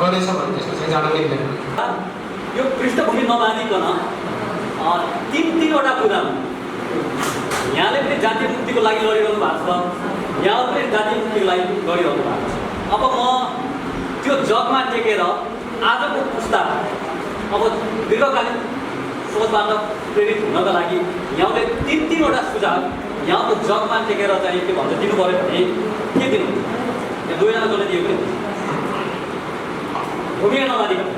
गरेछ भने त्यसमा चाहिँ जान मिल्दैन। यो पृष्ठभूमि नमानिकन तीनवटा कुरा यहाँले पनि जातीय मुक्तिको लागि लडिरहनु भएको छ, यहाँ पनि जातीय मुक्तिको लागि लडिरहनु भएको छ। अब म त्यो जगमा टेकेर आजको पुस्ता अब दीर्घकालीन सोचबाट प्रेरित हुनका लागि यहाँले तीनवटा सुझाव यहाँको जगमा टेकेर चाहिँ के भन्छ दिनु पऱ्यो भने के दिनुहुन्छ? त्यो दुईजना जसले दिएको नि भूमिका नमानिकन।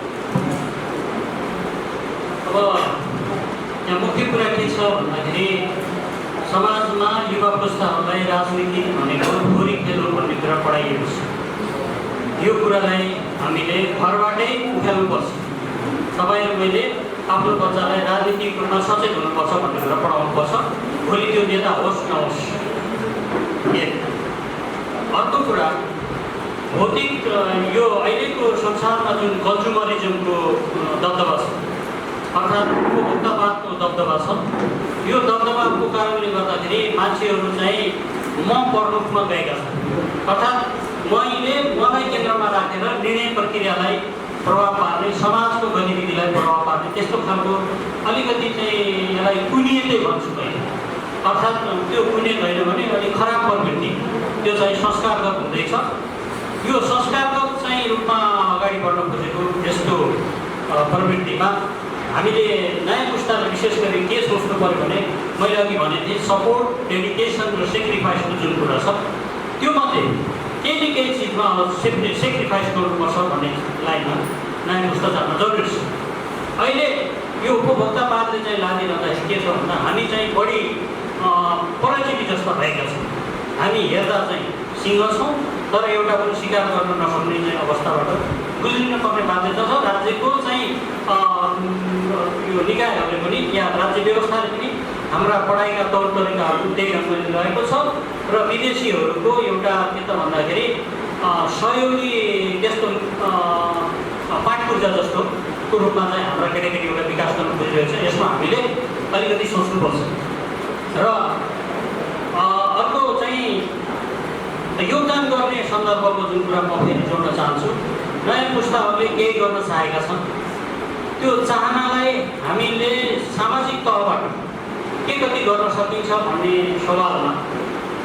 अब यहाँ मुख्य कुरा के छ भन्दाखेरि समाजमा युवा पुस्ताहरूलाई राजनीति भनेको थोरी खेल हो भन्ने कुरा पढाइएको छ। यो कुरालाई हामीले घरबाटै उठाल्नुपर्छ। तपाईँहरू मैले आफ्नो बच्चालाई राजनीतिमा सचेत हुनुपर्छ भन्ने कुरा पढाउनुपर्छ, भोलि त्यो नेता होस् नहोस्। अर्को कुरा भौतिक यो अहिलेको संसारमा जुन कन्ज्युमरिजमको दबदबा छ, अर्थात् उपभोक्तावादको दबदबा छ, यो दबदबाको कारणले गर्दाखेरि मान्छेहरू चाहिँ म प्रमुखमा गएका छन्। अर्थात् मलाई केन्द्रमा राखेर निर्णय प्रक्रियालाई प्रभाव पार्ने, समाजको गतिविधिलाई प्रभाव पार्ने त्यस्तो खालको अलिकति चाहिँ यसलाई कुनिएतै भन्छु मैले। अर्थात् त्यो कुनिएत होइन भने अलिक खराब प्रवृत्ति, त्यो चाहिँ संस्कारगत हुँदैछ। यो संस्कारगत चाहिँ रूपमा अगाडि बढ्न खोजेको यस्तो प्रवृत्तिमा हामीले नयाँ पुस्तालाई विशेष गरी के सोच्नु पऱ्यो भने मैले अघि भनेको थिएँ सपोर्ट, डेडिकेसन र सेक्रिफाइसको जुन कुरा छ त्यो मध्ये केही चिजमा सेक्रिफाइस गर्नुपर्छ भन्ने लाइनमा नयाँ पुस्ता जान जरुरी छ। अहिले यो उपभोक्तावादले चाहिँ लागिरहँदाखेरि के छ भन्दा हामी चाहिँ बढी परजीवी जस्ता भएका छौँ। हामी हेर्दा चाहिँ सिंह छौँ तर एउटा पनि शिकार गर्न नसक्ने चाहिँ अवस्थाबाट गुज्रिनुपर्ने बाध्यता छ। राज्यको चाहिँ यो निकायहरूले पनि या राज्य व्यवस्थाले पनि हाम्रा पढाइका तौर तरिकाहरू त्यही ढङ्गले रहेको छ र विदेशीहरूको एउटा के त भन्दाखेरि सहयोगी त्यस्तो पाठपूर्जा जस्तोको रूपमा चाहिँ हाम्रा केटाकेटी एउटा विकास गर्न खोजिरहेको छ। यसमा हामीले अलिकति सोच्नुपर्छ। र अर्को चाहिँ योगदान गर्ने सन्दर्भको जुन कुरा म फेरि जोड्न चाहन्छु, नयाँ पुस्ताहरूले केही गर्न चाहेका छन्, त्यो चाहनालाई हामीले सामाजिक तहबाट के कति गर्न सकिन्छ भन्ने सवालमा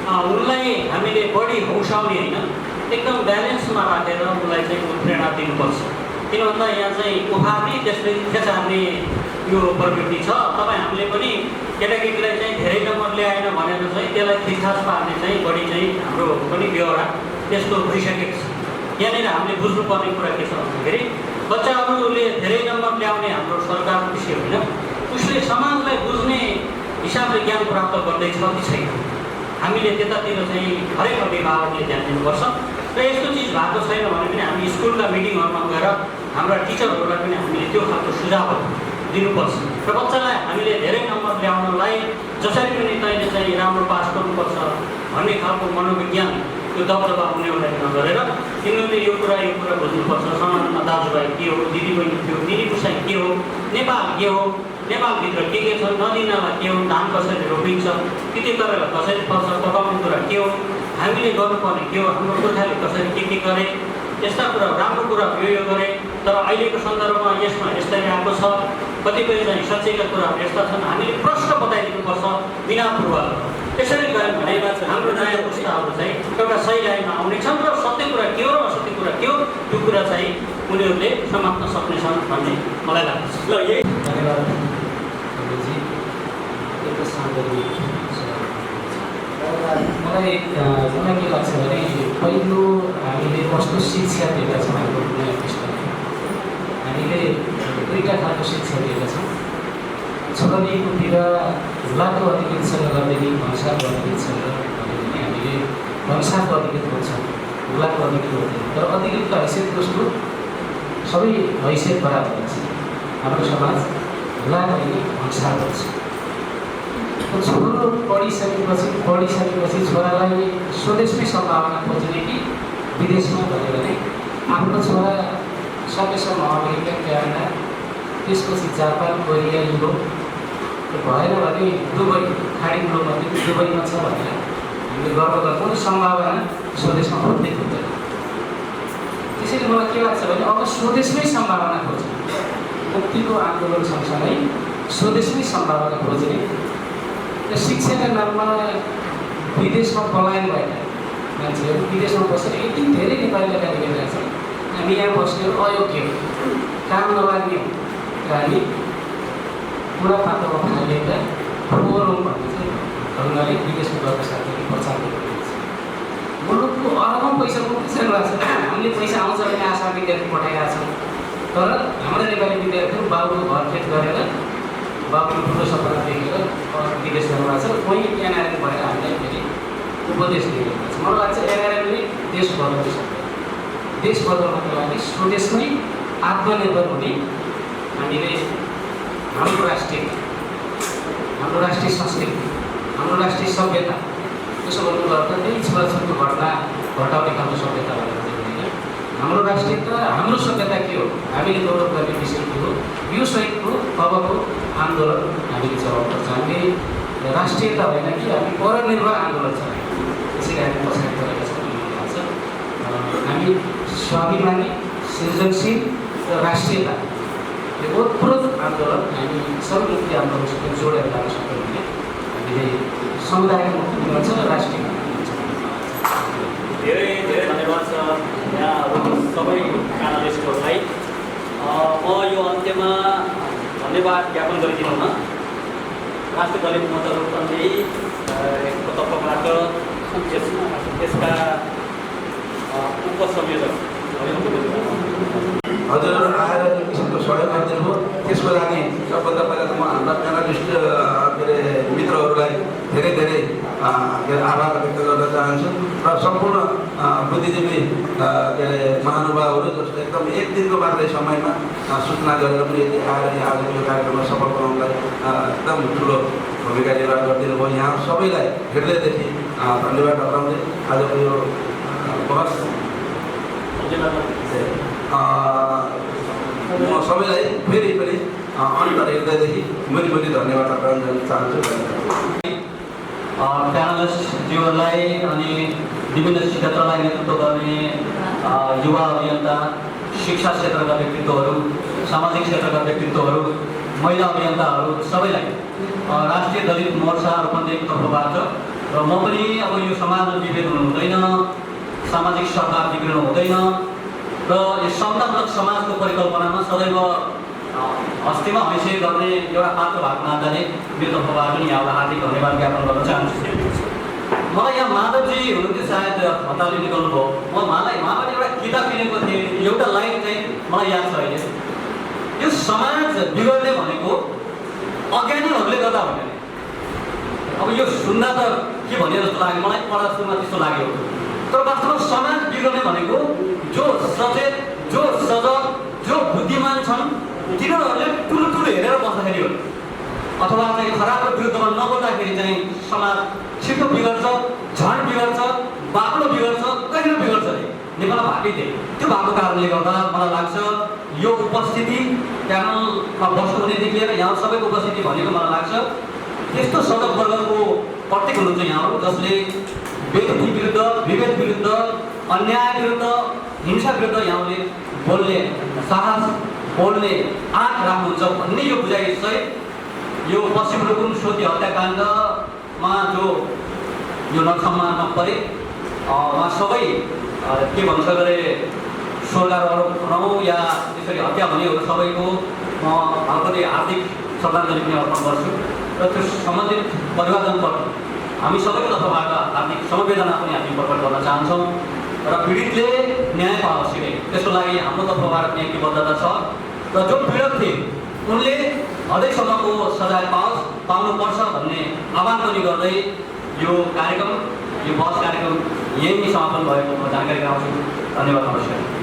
उनलाई हामीले बढी हौसाउने होइन, एकदम ब्यालेन्समा राखेर उनलाई चाहिँ प्रेरणा दिनुपर्छ। किन भन्दा यहाँ चाहिँ उभार्ने त्यसले खेचार्ने यो प्रवृत्ति छ। तपाईँ हामीले पनि केटाकेटीलाई चाहिँ धेरै नम्बर ल्याएन भनेर चाहिँ त्यसलाई ठिकठाक पार्ने चाहिँ बढी चाहिँ हाम्रो पनि व्यवहार त्यस्तो भइसकेको छ। यहाँनिर हामीले बुझ्नुपर्ने कुरा के छ भन्दाखेरि बच्चाहरूले धेरै नम्बर ल्याउने हाम्रो सरकार विषय होइन, उसले समाजलाई बुझ्ने हिसाबले ज्ञान प्राप्त गर्दैछ कि छैन, हामीले त्यतातिर चाहिँ हरेक अभिभावकले ध्यान दिनुपर्छ। र यस्तो चिज भएको छैन भने पनि हामी स्कुलका मिटिङहरूमा गएर हाम्रा टिचरहरूलाई पनि हामीले त्यो खालको सुझावहरू दिनुपर्छ र बच्चालाई हामीले धेरै नम्बर ल्याउनलाई जसरी पनि तैँले चाहिँ राम्रो पास गर्नुपर्छ भन्ने खालको मनोविज्ञान त्यो दबदबा हुनेहरूलाई नगरेर तिनीहरूले यो कुरा बुझ्नुपर्छ। समाजमा दाजुभाइ के हो, दिदीबहिनी के हो, दिदी पुसाइ के हो, नेपाल के हो, नेपालभित्र के छ, नदीनाला के हो, धान कसरी रोपिन्छ, त्यति गरेर कसरी फल्छ, पकाउने कुरा के हो, हामीले गर्नुपर्ने के हो, हाम्रो पुर्खाले कसरी के गरे, यस्ता कुरा राम्रो कुरा यो गरे। तर अहिलेको सन्दर्भमा यसमा यस्तै आएको छ, कतिपय चाहिँ सच्चैका कुराहरू यस्ता छन्, हामीले प्रश्न बताइदिनुपर्छ बिना पूर्वाग्रह। त्यसरी गऱ्यौँ भने हाम्रो नयाँ पुस्ताहरू चाहिँ एउटा सही लाइनमा आउनेछन् र सत्य कुरा के हो र असत्य कुरा के हो त्यो कुरा चाहिँ उनीहरूले समात्न सक्नेछन् भन्ने मलाई लाग्छ। ल यही धन्यवाद। मलाई के लाग्छ भने पहिलो हामीले कस्तो शिक्षा दिएका छौँ हाम्रो नयाँ पुस्तालाई, हामीले दुईवटा खालको शिक्षा दिएका छौँ। छोरालीकोतिर झुलाको अधिकृतसँग गर्दाखेरि भन्सारको अधिकृतसँग गर्दाखेरि हामीले भन्सारको अधिकृत भन्छौँ, झुलाको अधिकृत हुँदैन। तर अधिकृतको हैसियत कस्तो, सबै हैसियत बराबर हुन्छ। हाम्रो समाज ला मैले भन्सार गर्छु। छोरो पढिसकेपछि छोरालाई स्वदेशमै सम्भावना खोज्ने कि विदेशमा भनेर नै आफ्नो छोरा सकेसम्म अमेरिका, क्यानाडा, त्यसपछि जापान, कोरिया, युरोप भएन भने दुबई, खाडी मुलुकमध्ये दुबईमा छ भनेर हामीले गर्व गर्छौँ। सम्भावना स्वदेशमा खोज्दै खोज्दैन। त्यसैले मलाई के लाग्छ भने अब स्वदेशमै सम्भावना खोज्ने, मुक्तिको आन्दोलन सँगसँगै स्वदेशमै सम्भावना खोज्ने, र शिक्षाका नाममा विदेशमा पलायन भएका मान्छेहरू विदेशमा बसेर यति धेरै नेपालीलाई गाली गरिरहेका छन्। हामी यहाँ बस्ने अयोग्य, काम नलाग्ने हो र हामी पुरा पात्रमा फालेका फोरम भन्ने चाहिँ ढङ्गले विदेशमा गएको साथीहरू प्रचार गरिरहेको छ। मुलुकको अरबौँ पैसा पुगिसक्नु भएको छ। हामीले पैसा आउँछ भने आशा विद्यार्थी पठाइरहेका छौँ, तर हाम्रा नेपाली विद्यार्थीहरू बाबुको घर खेत गरेर बाबुको ठुलो सपना देखेर विदेश जानुभएको छ। कोही एनआरएम भएर हामीलाई फेरि उपदेश दिइरहेको छ। मलाई लाग्छ एनआरएमले देश बदल्नु सक्छ। देश बदल्नको लागि स्वदेशमै आत्मनिर्भर हुने हामीले हाम्रो राष्ट्रिय संस्कृति, हाम्रो राष्ट्रिय सभ्यता, त्यसो गर्नुको अर्थ त्यही छुवाछुतको घटना घटाउने खालको सभ्यता भनेर चाहिँ होइन। हाम्रो राष्ट्रियता, हाम्रो सभ्यता के हो, हामीले गौरव गर्ने विषय के हो, यो सहितको अबको आन्दोलन हामीले चलाउनुपर्छ। हामीले राष्ट्रियता होइन कि हामी परनिर्भर आन्दोलन चलायौँ, त्यसैले हामी पछाडि परेका छौँ भन्ने लाग्छ। हामी स्वाभिमानी, सृजनशील र राष्ट्रियता ओतप्रोत आन्दोलन हामी सबै मुक्ति आन्दोलनसित जोडेर जान सक्यौँ भने हामीले समुदायको मुक्ति दिन्छ र राष्ट्रिय धेरै धेरै धन्यवाद छ यहाँ सबै प्यानलिस्टहरूलाई। म यो अन्त्यमा धन्यवाद ज्ञापन गरिदिनु हुन राष्ट्रिय दलित मोर्चा रूपन्देहीको तर्फबाट त्यसका उपसंयोजक हजुरहरू आएर जुन किसिमको सहयोग गरिदिनु भयो त्यसको लागि सबभन्दा पहिला त म हाम्रा प्यानलिस्ट के अरे मित्रहरूलाई धेरै धेरै आभार व्यक्त गर्न चाहन्छु र सम्पूर्ण बुद्धिजीवी के अरे महानुभावहरू जसले एकदम एक दिनको मात्रै समयमा सूचना गरेर पनि यति आएर यहाँ आज यो कार्यक्रममा सफल बनाउनलाई एकदम ठुलो भूमिका निर्वाह गरिदिनु भयो। यहाँ सबैलाई हृदयदेखि धन्यवाद हटाउँदै आजको यो बहस म सबैलाई फेरि पनि अन्तर हृदयदेखि मुनि धन्यवाद हटाउन चाहन्छु। प्यानलिस्टज्यूहरूलाई अनि विभिन्न क्षेत्रलाई नेतृत्व गर्ने युवा अभियन्ता, शिक्षा क्षेत्रका व्यक्तित्वहरू, सामाजिक क्षेत्रका व्यक्तित्वहरू, महिला अभियन्ताहरू सबैलाई राष्ट्रिय दलित मोर्चा रूपन्देहीको तर्फबाट र म पनि अब यो समाजमा विभेद हुनु हुँदैन, सामाजिक सरकार बिग्रिनु हुँदैन र यो समतामूलक समाजको परिकल्पनामा सदैव हस्तीमा हैसियत गर्ने एउटा पात्र भएको नाताले मेरो तर्फबाट पनि यहाँलाई हार्दिक धन्यवाद ज्ञापन गर्न चाहन्छु। मलाई यहाँ माधवजी हुनुहुन्थ्यो, सायद हतारले निकाल्नुभयो। म उहाँबाट एउटा किताब किनेको थिएँ, एउटा लाइन चाहिँ मलाई याद छ अहिले, यो समाज बिगड्ने भनेको अज्ञानीहरूले गर्दा होइन। अब यो सुन्दा त के भने जस्तो लाग्यो मलाई, पढ्दा सुन्दा त्यस्तो लाग्यो, तर वास्तवमा समाज बिग्रने भनेको जो सचेत, जो सजग, जो बुद्धिमान छन् तिनीहरूले ठुलो हेरेर बस्दाखेरि हो, अथवा चाहिँ खराबको विरुद्धमा नबोल्दाखेरि चाहिँ समाज छिटो बिगड्छ, झन् बिगड्छ, बाक्लो बिगड्छ, कहिले बिगड्छ अरे नेपालमा भाटी थिए। त्यो भएको कारणले गर्दा मलाई लाग्छ यो उपस्थिति प्यानलमा बस्नुहुनेदेखि लिएर यहाँ सबैको उपस्थिति भनेको मलाई लाग्छ त्यस्तो सजग वर्गको प्रत्येक हुनुहुन्छ यहाँहरू जसले व्यक्ति विरुद्ध, विभेद विरुद्ध, अन्याय विरुद्ध, हिंसा विरुद्ध यहाँले बोल्ने साहस, बोल्ने आँट राख्नुहुन्छ भन्ने यो बुझाइसहित यो पश्चिम रुकुम सोती हत्याकाण्डमा जो यो नक्षम्मामा परे उहाँ सबै के भन्छ गरे स्वर्गारोहण या त्यसरी हत्या हुनेहरू सबैको म हालकति हार्दिक श्रद्धाञ्जली पनि अर्पण गर्छु र त्यो सम्बन्धित परिवारजनप्रति हामी सबैको तर्फबाट हार्दिक समवेदना पनि हामी प्रकट गर्न चाहन्छौँ र पीडितले न्याय पाओस् कि त्यसको लागि हाम्रो तर्फबाट न्यायबद्धता छ र जो पीडित थिए उनले अझैसम्मको सजाय पाउनुपर्छ भन्ने आह्वान पनि गर्दै यो कार्यक्रम, यो बहस कार्यक्रम यही समापन भएको म जानकारी गराउँछु। धन्यवाद, नमस्कार।